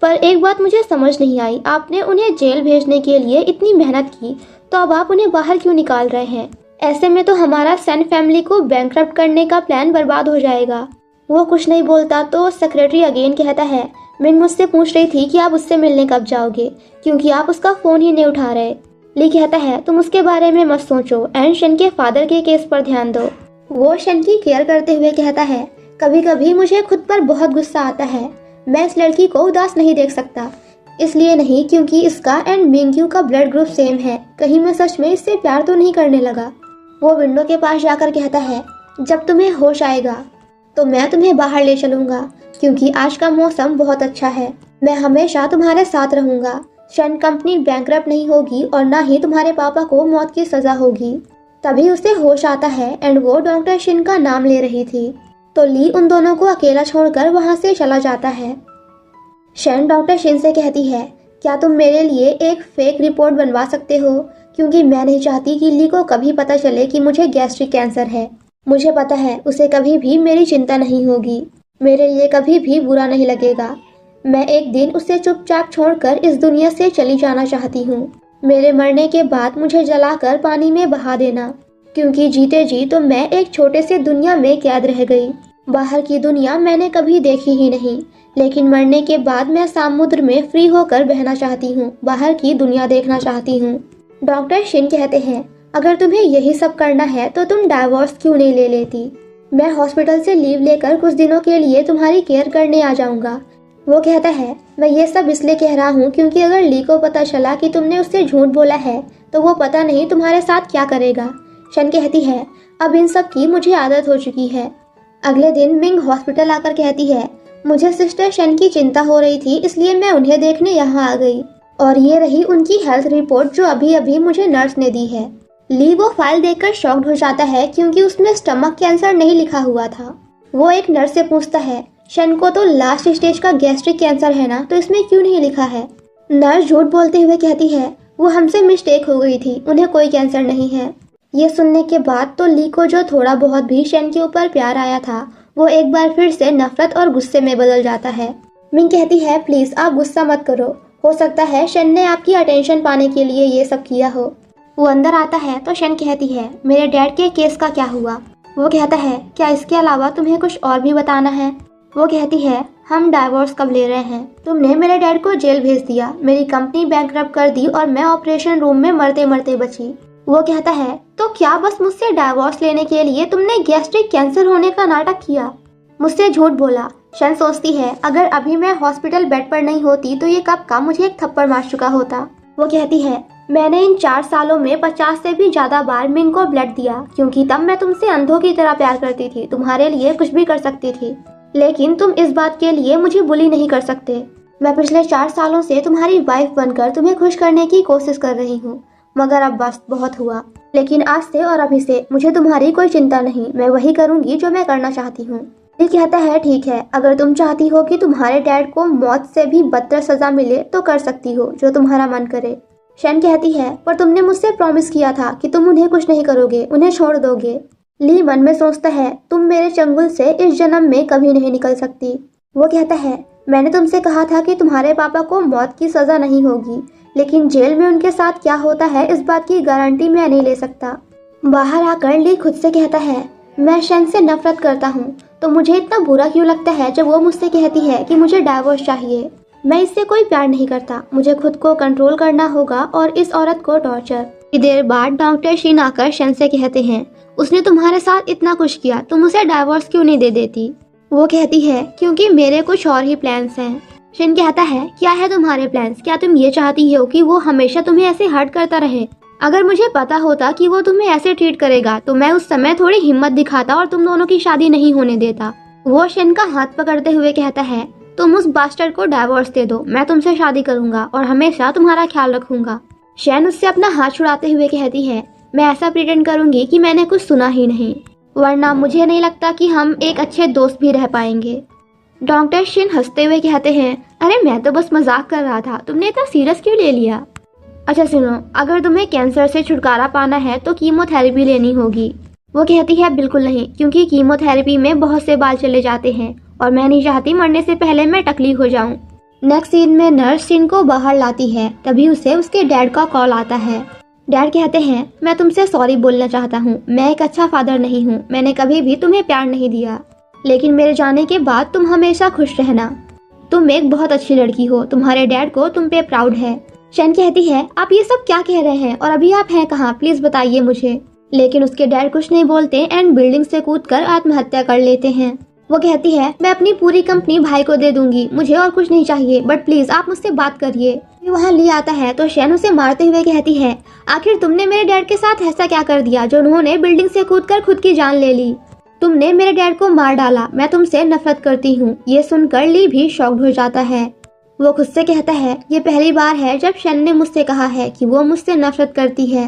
पर एक बात मुझे समझ नहीं आई, आपने उन्हें जेल भेजने के लिए इतनी मेहनत की, तो अब आप उन्हें बाहर क्यों निकाल रहे हैं? ऐसे में तो हमारा सन फैमिली को बैंकरप्ट करने का प्लान बर्बाद हो जाएगा। वो कुछ नहीं बोलता तो सेक्रेटरी अगेन कहता है, मिंग मुझसे पूछ रही थी कि आप उससे मिलने कब जाओगे, क्योंकि आप उसका फोन ही नहीं उठा रहे। ली कहता है, तुम उसके बारे में मत सोचो एंड शन के फादर के केस पर ध्यान दो। वो शन की केयर करते हुए कहता है, कभी कभी मुझे खुद पर बहुत गुस्सा आता है। मैं इस लड़की को उदास नहीं देख सकता, इसलिए नहीं क्योंकि इसका एंड मिंग्यू का ब्लड ग्रुप सेम है। कहीं मैं सच में इससे प्यार तो नहीं करने लगा। वो विंडो के पास जाकर कहता है, जब तुम्हें होश आएगा तो मैं तुम्हें बाहर ले चलूंगा, क्योंकि आज का मौसम बहुत अच्छा है। मैं हमेशा तुम्हारे साथ रहूंगा। शन कंपनी बैंकरप्ट नहीं होगी और ना ही तुम्हारे पापा को मौत की सजा होगी। तभी उसे होश आता है एंड वो डॉक्टर शिन का नाम ले रही थी। तो ली उन दोनों को अकेला छोड़कर वहां से चला जाता है। शन डॉक्टर शिन से कहती है, क्या तुम मेरे लिए एक फेक रिपोर्ट बनवा सकते हो, क्योंकि मैं नहीं चाहती कि ली को कभी पता चले कि मुझे गैस्ट्रिक कैंसर है। मुझे पता है उसे कभी भी मेरी चिंता नहीं होगी, मेरे लिए कभी भी बुरा नहीं लगेगा। मैं एक दिन उसे चुपचाप छोड़कर इस दुनिया से चली जाना चाहती हूँ। मेरे मरने के बाद मुझे जलाकर पानी में बहा देना, क्योंकि जीते जी तो मैं एक छोटे से दुनिया में कैद रह गई। बाहर की दुनिया मैंने कभी देखी ही नहीं, लेकिन मरने के बाद मैं समुद्र में फ्री होकर बहना चाहती हूँ, बाहर की दुनिया देखना चाहती हूँ। डॉक्टर शिन कहते हैं, अगर तुम्हें यही सब करना है तो तुम डाइवोर्स क्यों नहीं ले लेती? मैं हॉस्पिटल से लीव लेकर कुछ दिनों के लिए तुम्हारी केयर करने आ जाऊंगा। वो कहता है, मैं ये सब इसलिए कह रहा हूँ क्योंकि अगर ली को पता चला कि तुमने उससे झूठ बोला है तो वो पता नहीं तुम्हारे साथ क्या करेगा। शन कहती है, अब इन सब की मुझे आदत हो चुकी है। अगले दिन मिंग हॉस्पिटल आकर कहती है, मुझे सिस्टर शन की चिंता हो रही थी, इसलिए मैं उन्हें देखने यहाँ आ गई। और ये रही उनकी हेल्थ रिपोर्ट जो अभी अभी मुझे नर्स ने दी है। ली वो फाइल देखकर शॉक्ड हो जाता है क्योंकि उसमें स्टमक कैंसर नहीं लिखा हुआ था। वो एक नर्स से पूछता है, शन को तो लास्ट स्टेज का गैस्ट्रिक कैंसर है ना, तो इसमें क्यों नहीं लिखा है? नर्स झूठ बोलते हुए कहती है, वो हमसे मिस्टेक हो गई थी, उन्हें कोई कैंसर नहीं है। ये सुनने के बाद तो ली को जो थोड़ा बहुत भी शन के ऊपर प्यार आया था वो एक बार फिर से नफरत और गुस्से में बदल जाता है। मिंग कहती है, प्लीज आप गुस्सा मत करो, हो सकता है शन ने आपकी अटेंशन पाने के लिए ये सब किया हो। वो अंदर आता है तो शन कहती है, मेरे डैड के केस का क्या हुआ? वो कहता है, क्या इसके अलावा तुम्हें कुछ और भी बताना है? वो कहती है, हम डाइवोर्स कब ले रहे हैं? तुमने मेरे डैड को जेल भेज दिया, मेरी कंपनी बैंकरप्ट कर दी और मैं ऑपरेशन रूम में मरते मरते बची। वो कहता है, तो क्या बस मुझसे डाइवोर्स लेने के लिए तुमने गैस्ट्रिक कैंसर होने का नाटक किया? मुझसे झूठ बोला। शन सोचती है, अगर अभी मैं हॉस्पिटल बेड पर नहीं होती तो ये कब का मुझे एक थप्पड़ मार चुका होता। वो कहती है, मैंने इन 4 सालों में 50 से भी ज्यादा बार मिन को ब्लड दिया, क्योंकि तब मैं तुमसे अंधों की तरह प्यार करती थी, तुम्हारे लिए कुछ भी कर सकती थी, लेकिन तुम इस बात के लिए मुझे बुली नहीं कर सकते। मैं पिछले 4 सालों से तुम्हारी वाइफ बनकर तुम्हें खुश करने की कोशिश कर रही हूँ, मगर अब बस बहुत हुआ। लेकिन आज से और अभी से मुझे तुम्हारी कोई चिंता नहीं, मैं वही करूँगी जो मैं करना चाहती हूँ। ये कहता है, ठीक है, अगर तुम चाहती हो कि तुम्हारे डैड को मौत से भी बदतर सजा मिले तो कर सकती हो, जो तुम्हारा मन करे। शन कहती है, पर तुमने मुझसे प्रॉमिस किया था कि तुम उन्हें कुछ नहीं करोगे, उन्हें छोड़ दोगे। ली मन में सोचता है, तुम मेरे चंगुल से इस जन्म में कभी नहीं निकल सकती। वो कहता है, मैंने तुमसे कहा था कि तुम्हारे पापा को मौत की सजा नहीं होगी, लेकिन जेल में उनके साथ क्या होता है इस बात की गारंटी मैं नहीं ले सकता। बाहर आकर ली खुद से कहता है, मैं शन से नफरत करता हूँ, तो मुझे इतना बुरा क्यों लगता है जब वो मुझसे कहती है कि मुझे डाइवोर्स चाहिए। मैं इससे कोई प्यार नहीं करता, मुझे खुद को कंट्रोल करना होगा और इस औरत को टॉर्चर। कुछ देर बाद डॉक्टर शीन आकर शन से कहते हैं, उसने तुम्हारे साथ इतना कुछ किया, तुम उसे डाइवोर्स क्यों नहीं दे देती? वो कहती है, क्योंकि मेरे कुछ और ही प्लान्स हैं। शन कहता है, क्या है तुम्हारे प्लान्स? क्या तुम ये चाहती हो कि वो हमेशा तुम्हें ऐसे हर्ट करता रहे? अगर मुझे पता होता कि वो तुम्हें ऐसे ट्रीट करेगा तो मैं उस समय थोड़ी हिम्मत दिखाता और तुम दोनों की शादी नहीं होने देता। वो शन का हाथ पकड़ते हुए कहता है, तुम उस बास्टर्ड को डाइवोर्स दे दो, मैं तुमसे शादी करूंगा और हमेशा तुम्हारा ख्याल रखूंगा। शन उससे अपना हाथ छुड़ाते हुए कहती है, मैं ऐसा प्रिटेंड करूंगी कि मैंने कुछ सुना ही नहीं, वरना मुझे नहीं लगता कि हम एक अच्छे दोस्त भी रह पाएंगे। डॉक्टर शिन हंसते हुए कहते हैं, अरे मैं तो बस मजाक कर रहा था, तुमने इतना सीरियस क्यों ले लिया? अच्छा सुनो, अगर तुम्हें कैंसर से छुटकारा पाना है तो कीमोथेरेपी लेनी होगी। वो कहती है, बिल्कुल नहीं, क्योंकि कीमोथेरेपी में बहुत से बाल चले जाते हैं और मैं नहीं चाहती मरने से पहले मैं टकली हो जाऊं। नेक्स्ट सीन में नर्स शिन को बाहर लाती है, तभी उसे उसके डैड का कॉल आता है। डैड कहते हैं, मैं तुमसे सॉरी बोलना चाहता हूँ, मैं एक अच्छा फादर नहीं हूँ, मैंने कभी भी तुम्हें प्यार नहीं दिया, लेकिन मेरे जाने के बाद तुम हमेशा खुश रहना, तुम एक बहुत अच्छी लड़की हो, तुम्हारे डैड को तुम पे प्राउड है। शन कहती है, आप ये सब क्या कह रहे हैं और अभी आप हैं कहाँ, प्लीज बताइए मुझे। लेकिन उसके डैड कुछ नहीं बोलते एंड बिल्डिंग से कूदकर आत्महत्या कर लेते हैं। वो कहती है, मैं अपनी पूरी कंपनी भाई को दे दूंगी, मुझे और कुछ नहीं चाहिए, बट प्लीज आप मुझसे बात करिए। वहाँ ली आता है तो शन उसे मारते हुए कहती है, आखिर तुमने मेरे डैड के साथ ऐसा क्या कर दिया जो उन्होंने बिल्डिंग से कूदकर खुद की जान ले ली? तुमने मेरे डैड को मार डाला, मैं तुमसे नफरत करती हूँ। ये सुनकर ली भी शॉक्ड हो जाता है। वो खुद से कहता है, ये पहली बार है जब शन ने मुझसे कहा है कि वो मुझसे नफरत करती है।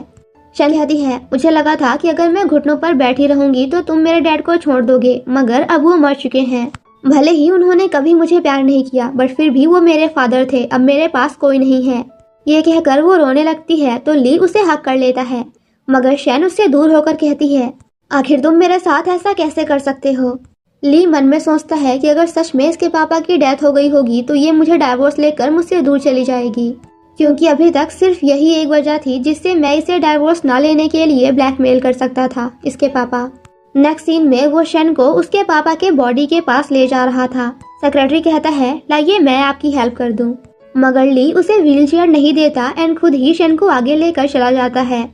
शन कहती है, मुझे लगा था कि अगर मैं घुटनों पर बैठी रहूंगी तो तुम मेरे डैड को छोड़ दोगे, मगर अब वो मर चुके हैं। भले ही उन्होंने कभी मुझे प्यार नहीं किया, बट फिर भी वो मेरे फादर थे, अब मेरे पास कोई नहीं है। ये कहकर वो रोने लगती है तो ली उसे हक कर लेता है, मगर शन उससे दूर होकर कहती है, आखिर तुम मेरे साथ ऐसा कैसे कर सकते हो? ली मन में सोचता है कि अगर सच में इसके पापा की डेथ हो गई होगी तो ये मुझे डाइवोर्स लेकर मुझसे दूर चली जाएगी, क्योंकि अभी तक सिर्फ यही एक वजह थी जिससे मैं इसे डाइवोर्स ना लेने के लिए ब्लैकमेल कर सकता था, इसके पापा। नेक्स्ट सीन में वो शन को उसके पापा के बॉडी के पास ले जा रहा था। सेक्रेटरी कहता है, लाइए मैं आपकी हेल्प कर दूं, मगर ली उसे व्हीलचेयर नहीं देता एंड खुद ही शन को आगे लेकर चला जाता है।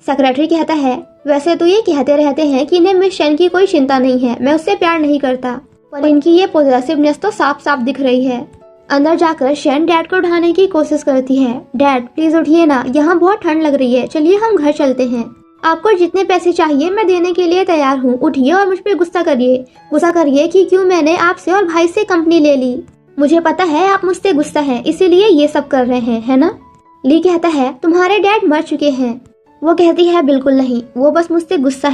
सेक्रेटरी कहता है, वैसे तो ये कहते रहते हैं कि इन्हें मिस शन की कोई चिंता नहीं है, मैं उससे प्यार नहीं करता, पर इनकी ये पॉजिटिवनेस तो साफ साफ दिख रही है। अंदर जाकर शन डैड को उठाने की कोशिश करती है। डैड प्लीज उठिए ना, यहाँ बहुत ठंड लग रही है, चलिए हम घर चलते हैं। आपको जितने पैसे चाहिए मैं देने के लिए तैयार हूँ, उठिए और मुझ पर गुस्सा करिए कि क्यों मैंने आपसे और भाई से कंपनी ले ली। मुझे पता है आप मुझसे गुस्सा है, इसीलिए ये सब कर रहे हैं, है ना? ली कहता है, तुम्हारे डैड मर चुके हैं। वो कहती है, बिल्कुल नहीं, वो बस मुझसे गुस्सा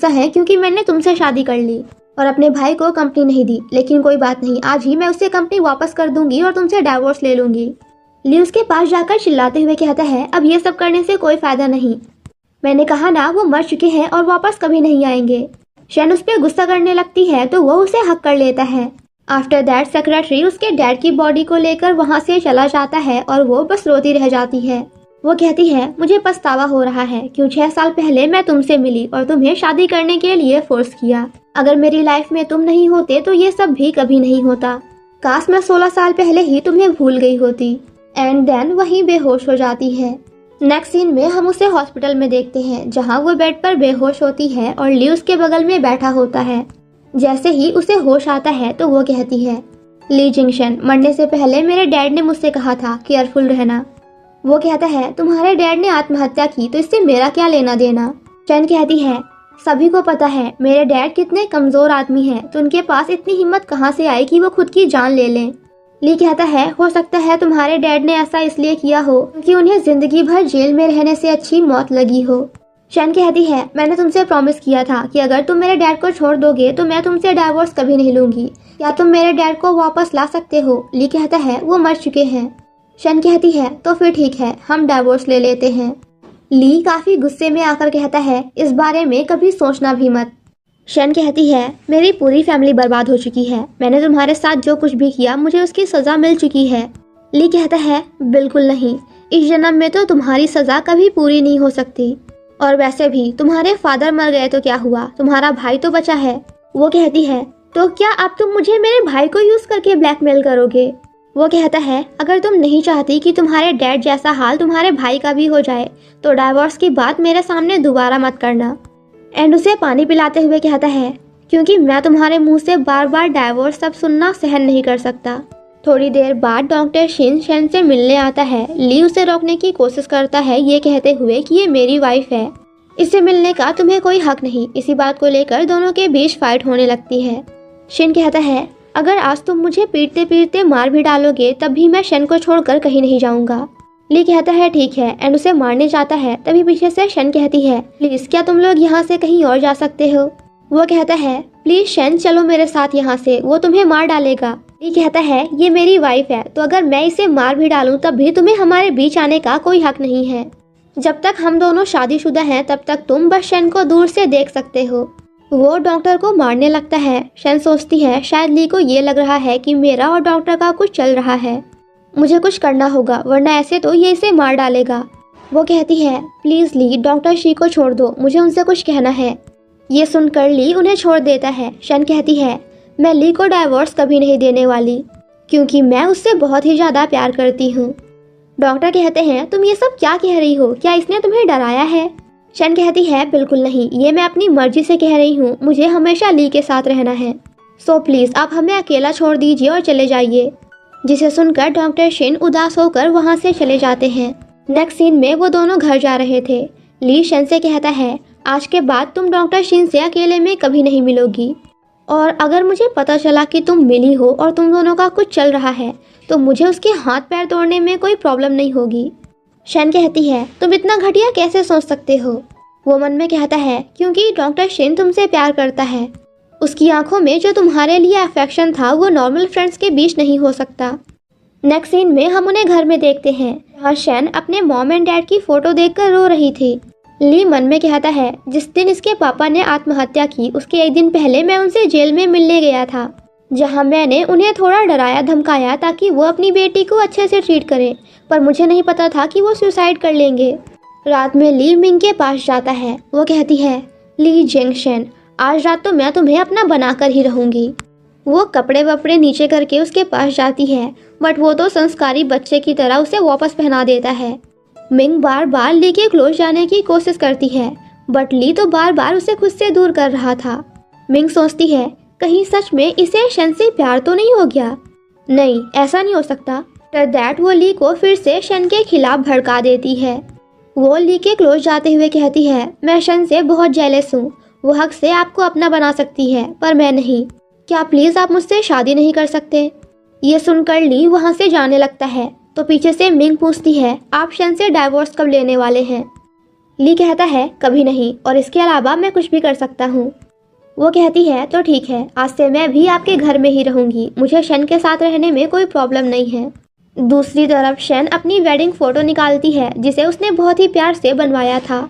है क्योंकि मैंने तुमसे शादी कर ली और अपने भाई को कंपनी नहीं दी, लेकिन कोई बात नहीं, आज ही मैं उसे कंपनी वापस कर दूंगी और तुमसे डाइवोर्स ले लूंगी। ली उसके पास जाकर चिल्लाते हुए कहता है, अब ये सब करने से कोई फायदा नहीं, मैंने कहा ना वो मर चुके हैं और वापस कभी नहीं आएंगे। शन उस पर गुस्सा करने लगती है तो वो उसे हक कर लेता है। आफ्टर दैट सेक्रेटरी उसके डैड की बॉडी को लेकर वहाँ से चला जाता है और वो बस रोती रह जाती है। वो कहती है, मुझे पछतावा हो रहा है क्यों 6 साल पहले मैं तुमसे मिली और तुम्हें शादी करने के लिए फोर्स किया। अगर मेरी लाइफ में तुम नहीं होते तो ये सब भी कभी नहीं होता। काश मैं 16 साल पहले ही तुम्हें भूल गई होती। एंड देन वहीं बेहोश हो जाती है। नेक्स्ट सीन में हम उसे हॉस्पिटल में देखते हैं जहाँ वो बेड पर बेहोश होती है और ली उसके बगल में बैठा होता है। जैसे ही उसे होश आता है तो वो कहती है, ली जिंगशन, मरने से पहले मेरे डैड ने मुझसे कहा था केयरफुल रहना। वो कहता है, तुम्हारे डैड ने आत्महत्या की तो इससे मेरा क्या लेना देना। शन कहती है, सभी को पता है मेरे डैड कितने कमजोर आदमी हैं, तो उनके पास इतनी हिम्मत कहाँ से आई कि वो खुद की जान ले लें। ली कहता है, हो सकता है तुम्हारे डैड ने ऐसा इसलिए किया हो कि उन्हें जिंदगी भर जेल में रहने से अच्छी मौत लगी हो। शन कहती है, मैंने तुमसे प्रॉमिस किया था कि अगर तुम मेरे डैड को छोड़ दोगे तो मैं तुमसे डाइवोर्स कभी नहीं लूंगी। क्या तुम मेरे डैड को वापस ला सकते हो। ली कहता है, वो मर चुके हैं। शन कहती है, तो फिर ठीक है, हम डाइवोर्स ले लेते हैं। ली काफी गुस्से में आकर कहता है, इस बारे में कभी सोचना भी मत। शन कहती है, मेरी पूरी फैमिली बर्बाद हो चुकी है। मैंने तुम्हारे साथ जो कुछ भी किया मुझे उसकी सजा मिल चुकी है। ली कहता है, बिल्कुल नहीं, इस जन्म में तो तुम्हारी सजा कभी पूरी नहीं हो सकती। और वैसे भी तुम्हारे फादर मर गए तो क्या हुआ, तुम्हारा भाई तो बचा है। वो कहती है, तो क्या अब तुम मुझे मेरे भाई को यूज करके ब्लैकमेल करोगे। वो कहता है, अगर तुम नहीं चाहती कि तुम्हारे डैड जैसा हाल तुम्हारे भाई का भी हो जाए तो डाइवोर्स की बात मेरे सामने दोबारा मत करना। एंड उसे पानी पिलाते हुए कहता है, क्योंकि मैं तुम्हारे मुंह से बार बार डाइवोर्स सब सुनना सहन नहीं कर सकता। थोड़ी देर बाद डॉक्टर शिन शन से मिलने आता है। ली उसे रोकने की कोशिश करता है ये कहते हुए कि ये मेरी वाइफ है, इससे मिलने का तुम्हें कोई हक नहीं। इसी बात को लेकर दोनों के बीच फाइट होने लगती है। शिन कहता है, अगर आज तुम मुझे पीटते पीटते मार भी डालोगे तब भी मैं शन को छोड़कर कहीं नहीं जाऊंगा। ली कहता है, ठीक है, एंड उसे मारने जाता है। तभी पीछे से शन कहती है, प्लीज क्या तुम लोग यहाँ से कहीं और जा सकते हो। वो कहता है, प्लीज शन चलो मेरे साथ यहाँ से, वो तुम्हें मार डालेगा। ली कहता है, ये मेरी वाइफ है, तो अगर मैं इसे मार भी डालूं तब भी तुम्हें हमारे बीच आने का कोई हक नहीं है। जब तक हम दोनों शादीशुदा हैं तब तक तुम बस शन को दूर से देख सकते हो। वो डॉक्टर को मारने लगता है। शन सोचती है शायद ली को ये लग रहा है कि मेरा और डॉक्टर का कुछ चल रहा है, मुझे कुछ करना होगा वरना ऐसे तो ये इसे मार डालेगा। वो कहती है, प्लीज ली, डॉक्टर शी को छोड़ दो, मुझे उनसे कुछ कहना है। ये सुनकर ली उन्हें छोड़ देता है। शन कहती है, मैं ली को डाइवोर्स कभी नहीं देने वाली क्योंकि मैं उससे बहुत ही ज़्यादा प्यार करती हूँ। डॉक्टर कहते हैं, तुम ये सब क्या कह रही हो, क्या इसने तुम्हें डराया है। शन कहती है, बिल्कुल नहीं, ये मैं अपनी मर्जी से कह रही हूँ, मुझे हमेशा ली के साथ रहना है, सो प्लीज़ आप हमें अकेला छोड़ दीजिए और चले जाइए। जिसे सुनकर डॉक्टर शिन उदास होकर वहाँ से चले जाते हैं। नेक्स्ट सीन में वो दोनों घर जा रहे थे। ली शन से कहता है, आज के बाद तुम डॉक्टर शिन से अकेले में कभी नहीं मिलोगी, और अगर मुझे पता चला कि तुम मिली हो और तुम दोनों का कुछ चल रहा है तो मुझे उसके हाथ पैर तोड़ने में कोई प्रॉब्लम नहीं होगी। शन कहती है, तुम इतना घटिया कैसे सोच सकते हो। वो मन में कहता है, क्योंकि डॉक्टर शिन तुमसे प्यार करता है, उसकी आंखों में जो तुम्हारे लिए अफेक्शन था वो नॉर्मल फ्रेंड्स के बीच नहीं हो सकता। नेक्स्ट सीन में हम उन्हें घर में देखते हैं जहाँ शन अपने मॉम एंड डैड की फोटो देखकर रो रही थी। ली मन में कहता है, जिस दिन इसके पापा ने आत्महत्या की उसके एक दिन पहले मैं उनसे जेल में मिलने गया था, जहां मैंने उन्हें थोड़ा डराया धमकाया ताकि वो अपनी बेटी को अच्छे से ट्रीट करें, पर मुझे नहीं पता था कि वो सुसाइड कर लेंगे। रात में ली मिंग के पास जाता है। वो कहती है, ली जिंगशन, आज रात तो मैं तुम्हें अपना बनाकर ही रहूंगी। वो कपड़े वपड़े नीचे करके उसके पास जाती है, बट वो तो संस्कारी बच्चे की तरह उसे वापस पहना देता है। मिंग बार बार ली के क्लोज जाने की कोशिश करती है, बट ली तो बार बार उसे खुद से दूर कर रहा था। मिंग सोचती है, कहीं सच में इसे शन से प्यार तो नहीं हो गया। नहीं, ऐसा नहीं हो सकता। आफ्टर दैट वो ली को फिर से शन के खिलाफ भड़का देती है। वो ली के क्लोज जाते हुए कहती है, मैं शन से बहुत जेलस हूँ, वो हक से आपको अपना बना सकती है पर मैं नहीं। क्या प्लीज़ आप मुझसे शादी नहीं कर सकते। ये सुनकर ली वहाँ से जाने लगता है तो पीछे से मिंग पूछती है, आप शन से डाइवोर्स कब लेने वाले हैं। ली कहता है, कभी नहीं, और इसके अलावा मैं कुछ भी कर सकता हूँ। वो कहती है, तो ठीक है, आज से मैं भी आपके घर में ही रहूंगी, मुझे शन के साथ रहने में कोई प्रॉब्लम नहीं है। दूसरी तरफ शन अपनी वेडिंग फोटो निकालती है जिसे उसने बहुत ही प्यार से बनवाया था,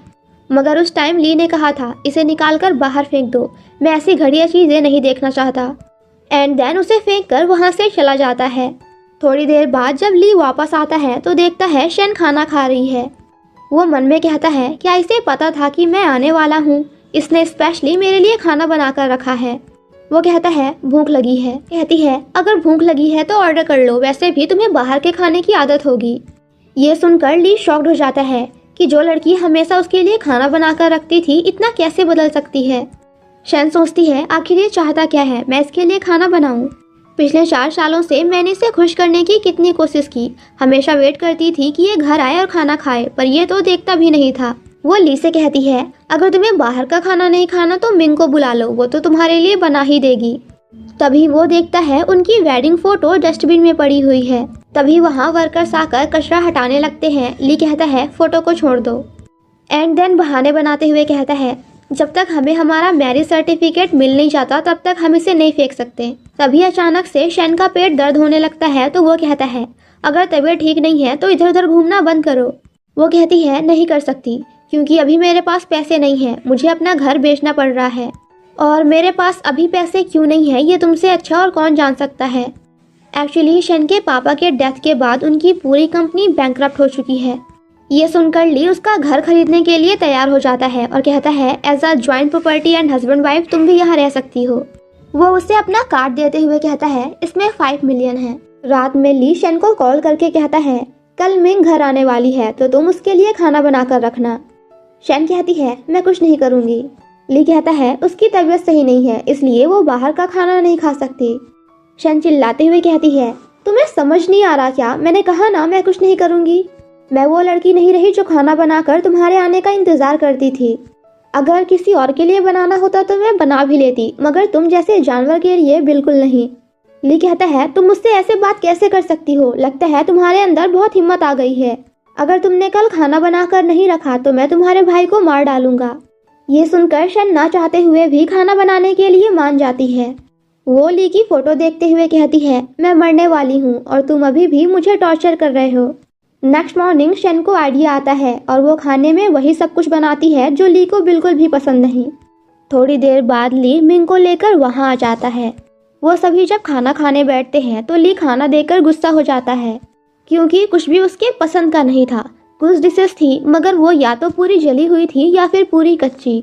मगर उस टाइम ली ने कहा था इसे निकाल कर बाहर फेंक दो, मैं ऐसी घड़िया चीज़ें नहीं देखना चाहता। एंड देन उसे फेंक कर वहाँ से चला जाता है। थोड़ी देर बाद जब ली वापस आता है तो देखता है शन खाना खा रही है। वो मन में कहता है क्या इसे पता था कि मैं आने वाला हूँ, इसने स्पेशली मेरे लिए खाना बना कर रखा है। वो कहता है भूख लगी है। कहती है अगर भूख लगी है तो ऑर्डर कर लो, वैसे भी तुम्हें बाहर के खाने की आदत होगी। ये सुनकर ली शॉक्ड हो जाता है कि जो लड़की हमेशा उसके लिए खाना बनाकर रखती थी इतना कैसे बदल सकती है। शन सोचती है आखिर ये चाहता क्या है, मैं इसके लिए खाना बनाऊं। पिछले 4 सालों से मैंने इसे खुश करने की कितनी कोशिश की, हमेशा वेट करती थी कि ये घर आए और खाना खाए, पर ये तो देखता भी नहीं था। वो ली से कहती है अगर तुम्हें बाहर का खाना नहीं खाना तो मिंग को बुला लो, वो तो तुम्हारे लिए बना ही देगी। तभी वो देखता है उनकी वेडिंग फोटो डस्टबिन में पड़ी हुई है। तभी वहाँ वर्कर्स आकर कचरा हटाने लगते हैं। ली कहता है फोटो को छोड़ दो। एंड देन बहाने बनाते हुए कहता है जब तक हमें हमारा मैरिज सर्टिफिकेट मिल नहीं जाता तब तक हम इसे नहीं फेंक सकते। तभी अचानक से शन का पेट दर्द होने लगता है तो वो कहता है अगर तबीयत ठीक नहीं है तो इधर उधर घूमना बंद करो। वो कहती है नहीं कर सकती क्योंकि अभी मेरे पास पैसे नहीं हैं, मुझे अपना घर बेचना पड़ रहा है और मेरे पास अभी पैसे क्यों नहीं है ये तुमसे अच्छा और कौन जान सकता है। एक्चुअली शन के पापा के डेथ के बाद उनकी पूरी कंपनी बैंकक्रप्ट हो चुकी है। ये सुनकर ली उसका घर खरीदने के लिए तैयार हो जाता है और कहता है as a joint property and husband wife तुम भी यहाँ रह सकती हो। वो उसे अपना कार्ड देते हुए कहता है इसमें 5 मिलियन है। रात में ली शन को कॉल करके कहता है कल मिंग घर आने वाली है तो तुम उसके लिए खाना बनाकर रखना। शन कहती है मैं कुछ नहीं करूँगी। ली कहता है उसकी तबीयत सही नहीं है इसलिए वो बाहर का खाना नहीं खा सकती। शन चिल्लाते हुए कहती है तुम्हें समझ नहीं आ रहा क्या, मैंने कहा ना मैं कुछ नहीं करूँगी। मैं वो लड़की नहीं रही जो खाना बनाकर तुम्हारे आने का इंतजार करती थी। अगर किसी और के लिए बनाना होता तो मैं बना भी लेती, मगर तुम जैसे जानवर के लिए बिल्कुल नहीं। ली कहता है तुम मुझसे ऐसे बात कैसे कर सकती हो, लगता है तुम्हारे अंदर बहुत हिम्मत आ गई है। अगर तुमने कल खाना बनाकर नहीं रखा तो मैं तुम्हारे भाई को मार डालूंगा। ये सुनकर शन ना चाहते हुए भी खाना बनाने के लिए मान जाती है। वो ली की फोटो देखते हुए कहती है मैं मरने वाली हूँ और तुम अभी भी मुझे टॉर्चर कर रहे हो। नेक्स्ट मॉर्निंग शन को आइडिया आता है और वो खाने में वही सब कुछ बनाती है जो ली को बिल्कुल भी पसंद नहीं। थोड़ी देर बाद ली मिंग को लेकर वहाँ आ जाता है। वो सभी जब खाना खाने बैठते हैं तो ली खाना देकर गुस्सा हो जाता है क्योंकि कुछ भी उसके पसंद का नहीं था। कुछ डिशेस थी मगर वो या तो पूरी जली हुई थी या फिर पूरी कच्ची।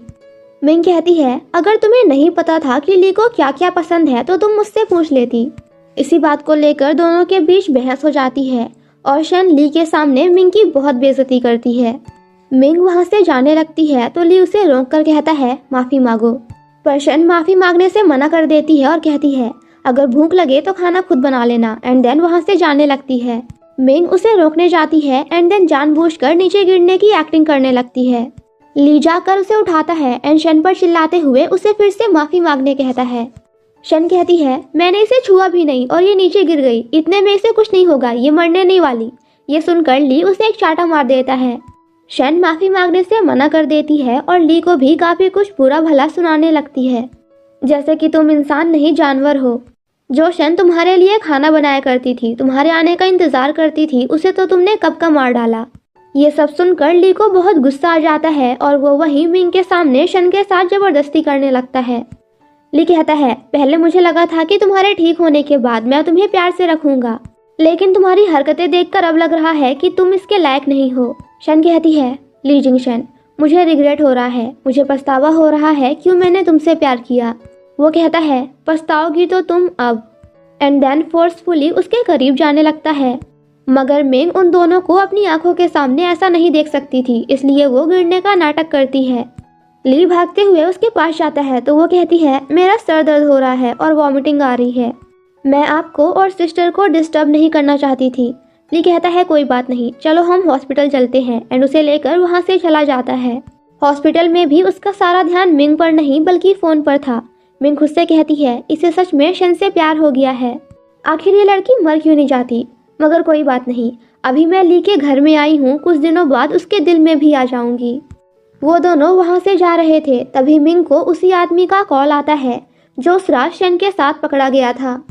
मिंग कहती है अगर तुम्हें नहीं पता था कि ली को क्या क्या पसंद है तो तुम मुझसे पूछ लेती। इसी बात को लेकर दोनों के बीच बहस हो जाती है और शन ली के सामने मिंग की बहुत बेइज्जती करती है। मिंग वहाँ से जाने लगती है तो ली उसे रोक कर कहता है माफ़ी मांगो, पर शन माफ़ी मांगने से मना कर देती है और कहती है अगर भूख लगे तो खाना खुद बना लेना। एंड देन वहाँ से जाने लगती है। मिंग उसे रोकने जाती है एंड देन जानबूझकर नीचे गिरने की एक्टिंग करने लगती है। ली जाकर उसे उठाता है एंड शन पर चिल्लाते हुए उसे फिर से माफ़ी मांगने कहता है। शन कहती है मैंने इसे छुआ भी नहीं और ये नीचे गिर गई, इतने में इसे कुछ नहीं होगा, ये मरने नहीं वाली। ये सुनकर ली उसे एक चाटा मार देता है। शन माफ़ी मांगने से मना कर देती है और ली को भी काफ़ी कुछ बुरा भला सुनाने लगती है, जैसे कि तुम इंसान नहीं जानवर हो। जो शन तुम्हारे लिए खाना बनाया करती थी, तुम्हारे आने का इंतज़ार करती थी, उसे तो तुमने कब का मार डाला। ये सब सुनकर ली को बहुत गुस्सा आ जाता है और वो वहीं मिंग के सामने शन के साथ ज़बरदस्ती करने लगता है। ली कहता है पहले मुझे लगा था कि तुम्हारे ठीक होने के बाद मैं तुम्हें प्यार से रखूंगा, लेकिन तुम्हारी हरकतें देखकर अब लग रहा है कि तुम इसके लायक नहीं हो। शन कहती है ली जिंगशन मुझे रिग्रेट हो रहा है, मुझे पछतावा हो रहा है क्यों मैंने तुमसे प्यार किया। वो कहता है पछताओगी तो तुम अब। एंड देन फोर्सफुली उसके करीब जाने लगता है, मगर मिंग उन दोनों को अपनी आंखों के सामने ऐसा नहीं देख सकती थी, इसलिए वो गिरने का नाटक करती है। ली भागते हुए उसके पास जाता है तो वो कहती है मेरा सर दर्द हो रहा है और वॉमिटिंग आ रही है, मैं आपको और सिस्टर को डिस्टर्ब नहीं करना चाहती थी। ली कहता है कोई बात नहीं, चलो हम हॉस्पिटल चलते हैं। एंड उसे लेकर वहाँ से चला जाता है। हॉस्पिटल में भी उसका सारा ध्यान मिंग पर नहीं बल्कि फ़ोन पर था। मिंग खुद से कहती है इसे सच में शन से प्यार हो गया है, आखिर ये लड़की मर क्यों नहीं जाती। मगर कोई बात नहीं, अभी मैं ली के घर में आई हूँ, कुछ दिनों बाद उसके दिल में भी आ जाऊंगी। वो दोनों वहाँ से जा रहे थे तभी मिंग को उसी आदमी का कॉल आता है जो उस रात शन के साथ पकड़ा गया था।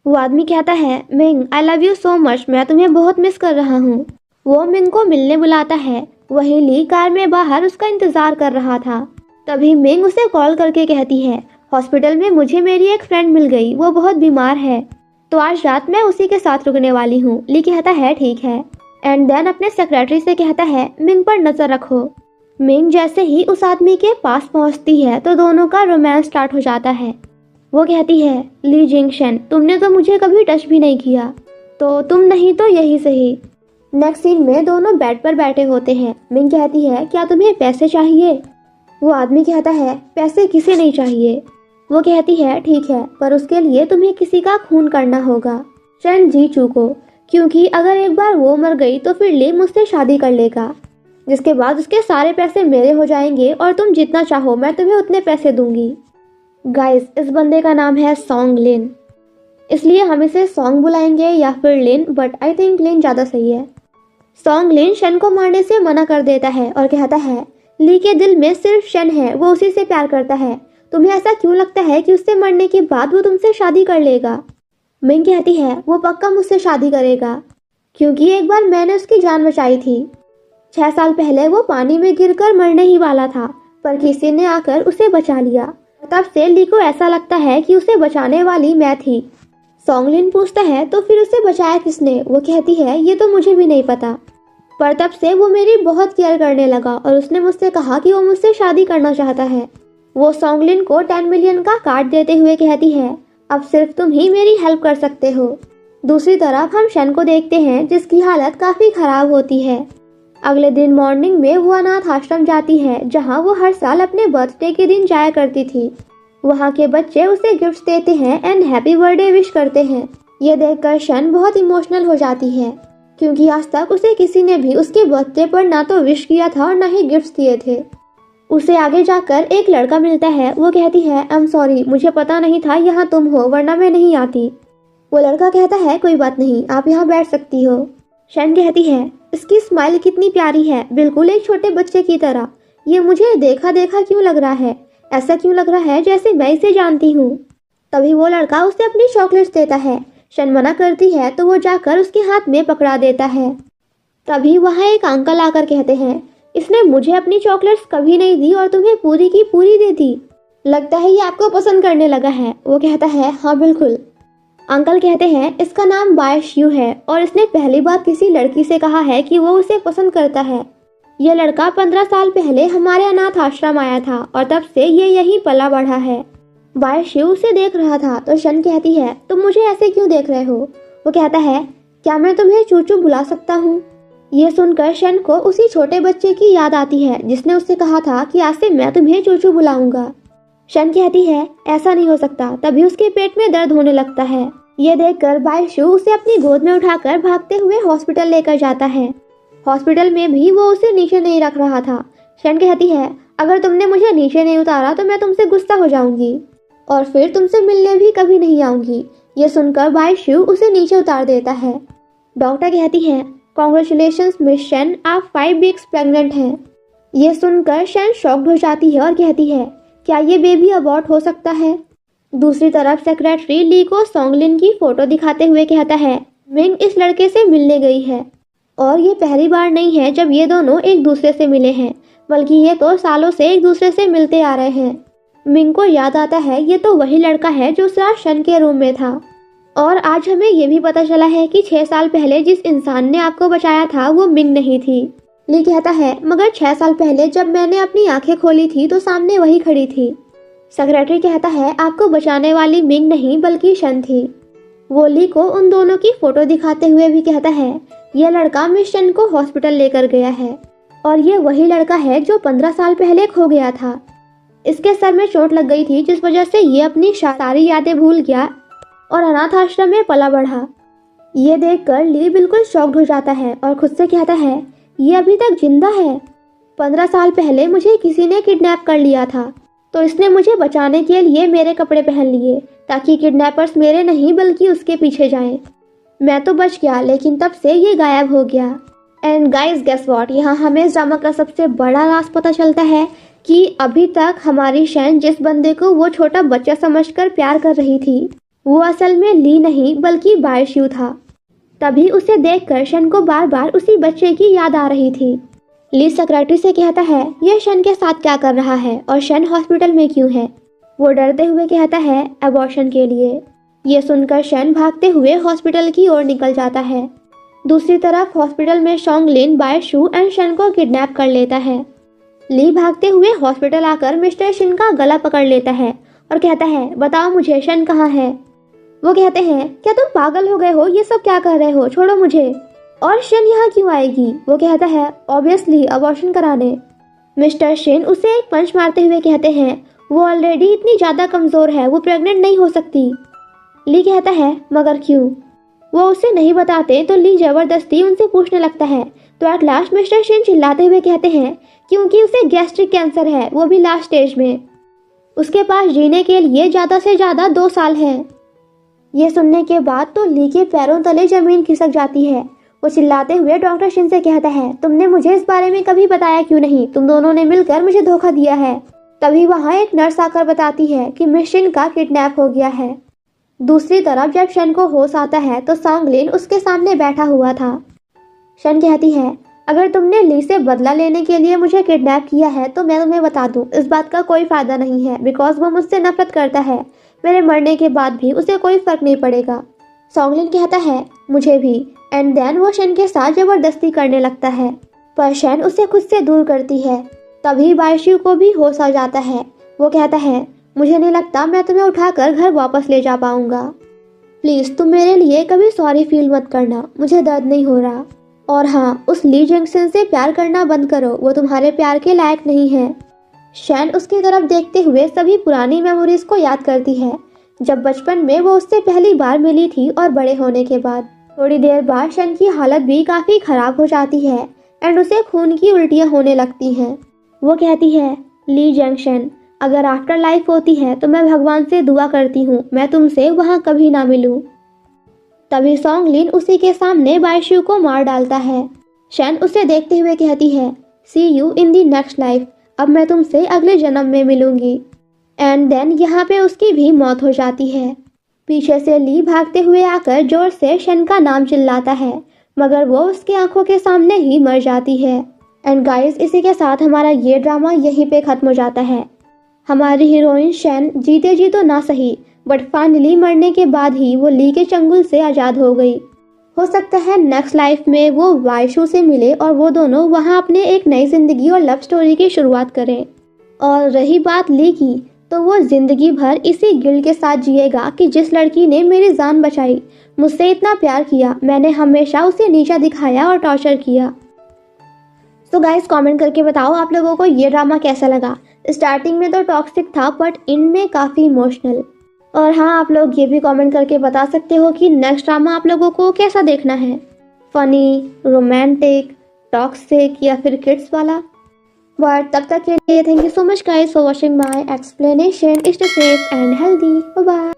वो आदमी कहता है Ming I love you so much, मैं तुम्हें बहुत मिस कर रहा हूँ। वो मिंग को मिलने बुलाता है। वहीं ली कार में बाहर उसका इंतजार कर रहा था। तभी मिंग उसे कॉल करके कहती है हॉस्पिटल में मुझे मेरी एक फ्रेंड मिल गई, वो बहुत बीमार है, तो आज रात मैं उसी के साथ रुकने वाली हूँ। ली कहता है ठीक है, एंड देन अपने सेक्रेटरी से कहता है मिंग पर नजर रखो। मिंग जैसे ही उस आदमी के पास पहुंचती है तो दोनों का रोमांस स्टार्ट हो जाता है। वो कहती है ली जिंगशन, तुमने तो मुझे कभी टच भी नहीं किया, तो तुम नहीं तो यही सही। नेक्स्ट सीन में दोनों बेड पर बैठे होते हैं। मिंग कहती है क्या तुम्हें पैसे चाहिए? वो आदमी कहता है पैसे किसे नहीं चाहिए। वो कहती है ठीक है, पर उसके लिए तुम्हें किसी का खून करना होगा। शन जी चूको, क्योंकि अगर एक बार वो मर गई तो फिर ली मुझसे शादी कर लेगा, जिसके बाद उसके सारे पैसे मेरे हो जाएंगे और तुम जितना चाहो मैं तुम्हें उतने पैसे दूंगी। गाइस, इस बंदे का नाम है सॉन्ग लिन, इसलिए हम इसे सॉन्ग बुलाएंगे या फिर लिन, बट आई थिंक लिन ज़्यादा सही है। सॉन्ग लिन शन को मारने से मना कर देता है और कहता है ली के दिल में सिर्फ शन है, वो उसी से प्यार करता है। तुम्हें ऐसा क्यों लगता है कि उससे मरने के बाद वो तुमसे शादी कर लेगा? मिंग कहती है वो पक्का मुझसे शादी करेगा, क्योंकि एक बार मैंने उसकी जान बचाई थी। 6 साल पहले वो पानी में गिरकर मरने ही वाला था, पर किसी ने आकर उसे बचा लिया। तब से ली को ऐसा लगता है कि उसे बचाने वाली मैं थी। सॉन्गलिन पूछता है तो फिर उसे बचाया किसने? वो कहती है ये तो मुझे भी नहीं पता, पर तब से वो मेरी बहुत केयर करने लगा और उसने मुझसे कहा कि वो मुझसे शादी करना चाहता है। वो सॉन्गलिन को 10 मिलियन का कार्ड देते हुए कहती है अब सिर्फ तुम ही मेरी हेल्प कर सकते हो। दूसरी तरफ हम शन को देखते हैं जिसकी हालत काफी खराब होती है। अगले दिन मॉर्निंग में वो अनाथ आश्रम जाती है जहाँ वो हर साल अपने बर्थडे के दिन जाया करती थी। वहाँ के बच्चे उसे गिफ्ट्स देते हैं एंड हैप्पी बर्थडे विश करते हैं। ये देखकर शन बहुत इमोशनल हो जाती है, क्योंकि आज तक उसे किसी ने भी उसके बर्थडे पर ना तो विश किया था और ना ही गिफ्ट्स दिए थे। उसे आगे जाकर एक लड़का मिलता है। वो कहती है आई एम सॉरी, मुझे पता नहीं था यहाँ तुम हो, वरना मैं नहीं आती। वो लड़का कहता है कोई बात नहीं, आप यहाँ बैठ सकती हो। शन कहती है इसकी स्माइल कितनी प्यारी है, बिल्कुल एक छोटे बच्चे की तरह। ये मुझे देखा देखा क्यों लग रहा है, ऐसा क्यों लग रहा है जैसे मैं इसे जानती हूँ। तभी वो लड़का उसे अपनी चॉकलेट्स देता है। शन मना करती है तो वो जाकर उसके हाथ में पकड़ा देता है। तभी वहाँ एक अंकल आकर कहते हैं इसने मुझे अपनी चॉकलेट्स कभी नहीं दी और तुम्हें पूरी की पूरी दे दी, लगता है ये आपको पसंद करने लगा है। वो कहता है हाँ बिल्कुल। अंकल कहते हैं इसका नाम बाय श्यू है और इसने पहली बार किसी लड़की से कहा है कि वो उसे पसंद करता है। यह लड़का 15 साल पहले हमारे अनाथ आश्रम आया था और तब से ये यहीं पला बढ़ा है। बाय श्यू उसे देख रहा था तो शन कहती है तुम मुझे ऐसे क्यों देख रहे हो? वो कहता है क्या मैं तुम्हें चूचू बुला सकता हूँ? ये सुनकर शन को उसी छोटे बच्चे की याद आती है जिसने उससे कहा था कि आज से मैं तुम्हें चूचू बुलाऊंगा। शन कहती है ऐसा नहीं हो सकता। तभी उसके पेट में दर्द होने लगता है। ये देखकर बाय श्यू उसे अपनी गोद में उठाकर भागते हुए हॉस्पिटल लेकर जाता है। हॉस्पिटल में भी वो उसे नीचे नहीं रख रहा था। शन कहती है अगर तुमने मुझे नीचे नहीं उतारा तो मैं तुमसे गुस्सा हो जाऊंगी और फिर तुमसे मिलने भी कभी नहीं आऊंगी। ये सुनकर बाय श्यू उसे नीचे उतार देता है। डॉक्टर कहती है कॉन्ग्रेचुलेशंस मिस शन, आप 5 वीक्स प्रेग्नेंट हैं। ये सुनकर शन शॉक्ड हो जाती है और कहती है क्या ये बेबी अबॉर्ट हो सकता है? दूसरी तरफ सेक्रेटरी ली को सॉन्गलिन की फोटो दिखाते हुए कहता है मिंग इस लड़के से मिलने गई है और ये पहली बार नहीं है जब ये दोनों एक दूसरे से मिले हैं, बल्कि ये तो सालों से एक दूसरे से मिलते आ रहे हैं। मिंग को याद आता है ये तो वही लड़का है जो रात शन के रूम में था और आज हमें ये भी पता चला है कि 6 साल पहले जिस इंसान ने आपको बचाया था वो मिंग नहीं थी। ली कहता है मगर 6 साल पहले जब मैंने अपनी आंखें खोली थी तो सामने वही खड़ी थी। सेक्रेटरी कहता है आपको बचाने वाली मिंग नहीं बल्कि शन थी। वो ली को उन दोनों की फोटो दिखाते हुए भी कहता है यह लड़का मिस शन को हॉस्पिटल लेकर गया है और ये वही लड़का है जो 15 साल पहले खो गया था। इसके सर में चोट लग गई थी जिस वजह से ये अपनी सारी यादें भूल गया और अनाथ आश्रम में पला बढ़ा। ये देखकर ली बिल्कुल शॉक्ड हो जाता है और खुद से कहता है ये अभी तक जिंदा है। 15 साल पहले मुझे किसी ने किडनैप कर लिया था तो इसने मुझे बचाने के लिए मेरे कपड़े पहन लिए ताकि किडनैपर्स मेरे नहीं बल्कि उसके पीछे जाएं। मैं तो बच गया लेकिन तब से ये गायब हो गया। एंड गाइस गेस व्हाट, यहाँ हमें इस ड्रामा का सबसे बड़ा राज पता चलता है कि अभी तक हमारी शन जिस बंदे को वो छोटा बच्चा समझकर प्यार कर रही थी वो असल में ली नहीं बल्कि बाय श्यू था। तभी उसे देखकर शन को बार बार उसी बच्चे की याद आ रही थी। ली सेक्रेटरी से कहता है यह शन के साथ क्या कर रहा है और शन हॉस्पिटल में क्यों है। वो डरते हुए कहता है अबॉर्शन के लिए। ये सुनकर शन भागते हुए हॉस्पिटल की ओर निकल जाता है। दूसरी तरफ हॉस्पिटल में शॉन्गलिन बायशू एंड शन को किडनैप कर लेता है। ली भागते हुए हॉस्पिटल आकर मिस्टर शिन का गला पकड़ लेता है और कहता है बताओ मुझे शन कहाँ है। वो कहते हैं क्या तुम पागल हो गए हो, ये सब क्या कर रहे हो, छोड़ो मुझे। और शन यहाँ क्यों आएगी। वो कहता है ऑब्वियसली अबॉर्शन कराने। मिस्टर शिन उसे एक पंच मारते हुए कहते हैं वो ऑलरेडी इतनी ज़्यादा कमज़ोर है, वो प्रेग्नेंट नहीं हो सकती। ली कहता है मगर क्यों। वो उसे नहीं बताते तो ली ज़बरदस्ती उनसे पूछने लगता है। तो एट लास्ट मिस्टर शिन चिल्लाते हुए कहते हैं क्योंकि उसे गैस्ट्रिक कैंसर है, वो भी लास्ट स्टेज में। उसके पास जीने के लिए ज़्यादा से ज़्यादा 2 साल हैं। ये सुनने के बाद तो ली के पैरों तले ज़मीन खिसक जाती है। वो चिल्लाते हुए डॉक्टर शिन से कहता है तुमने मुझे इस बारे में कभी बताया क्यों नहीं, तुम दोनों ने मिलकर मुझे धोखा दिया है। तभी वहाँ एक नर्स आकर बताती है कि मिस शिन का किडनैप हो गया है। दूसरी तरफ जब शन को होश आता है तो शॉन्गलिन उसके सामने बैठा हुआ था। शन कहती है अगर तुमने ली से बदला लेने के लिए मुझे किडनैप किया है तो मैं तुम्हें बता दूं इस बात का कोई फ़ायदा नहीं है, बिकॉज वो मुझसे नफरत करता है। मेरे मरने के बाद भी उसे कोई फ़र्क नहीं पड़ेगा। शॉन्गलिन कहता है मुझे भी। एंड देन वो शन के साथ ज़बरदस्ती करने लगता है पर शन उसे खुद से दूर करती है। तभी बायशू को भी होश आ जाता है। वो कहता है मुझे नहीं लगता मैं तुम्हें उठाकर घर वापस ले जा पाऊंगा। प्लीज़ तुम मेरे लिए कभी सॉरी फील मत करना, मुझे दर्द नहीं हो रहा। और हाँ, उस ली जंक्शन से प्यार करना बंद करो, वो तुम्हारे प्यार के लायक नहीं है। शैन उसकी तरफ देखते हुए सभी पुरानी मेमोरीज को याद करती है, जब बचपन में वो उससे पहली बार मिली थी और बड़े होने के बाद। थोड़ी देर बाद शैन की हालत भी काफ़ी ख़राब हो जाती है एंड उसे खून की उल्टियाँ होने लगती हैं। वो कहती है ली जंक्शन, अगर आफ्टर लाइफ होती है तो मैं भगवान से दुआ करती हूँ मैं तुमसे वहाँ कभी ना मिलूँ। तभी शॉन्गलिन उसी के सामने बायशू को मार डालता है। शैन उसे देखते हुए कहती है see you in the next life, अब मैं तुमसे अगले जन्म में मिलूंगी। एंड देन यहाँ पे उसकी भी मौत हो जाती है। पीछे से ली भागते हुए आकर जोर से शैन का नाम चिल्लाता है मगर वो उसकी आंखों के सामने ही मर जाती है। एंड गाइस, इसी के साथ हमारा ये ड्रामा यहीं पे ख़त्म हो जाता है। हमारी हीरोइन शैन जीते जी तो ना सही बट फाइनली मरने के बाद ही वो ली के चंगुल से आज़ाद हो गई। हो सकता है नेक्स्ट लाइफ में वो बायशू से मिले और वो दोनों वहाँ अपने एक नई ज़िंदगी और लव स्टोरी की शुरुआत करें। और रही बात ली की, तो वो ज़िंदगी भर इसी गिल्ट के साथ जिएगा कि जिस लड़की ने मेरी जान बचाई, मुझसे इतना प्यार किया, मैंने हमेशा उसे नीचा दिखाया और टॉर्चर किया। तो गाइस कमेंट करके बताओ आप लोगों को ये ड्रामा कैसा लगा। स्टार्टिंग में तो टॉक्सिक था बट एंड में काफ़ी इमोशनल। और हाँ, आप लोग ये भी कमेंट करके बता सकते हो कि नेक्स्ट ड्रामा आप लोगों को कैसा देखना है, फनी, रोमांटिक, टॉक्सिक या फिर किड्स वाला। बट तब तक के लिए thank you so much guys for watching my explanation. Stay safe and healthy, bye bye.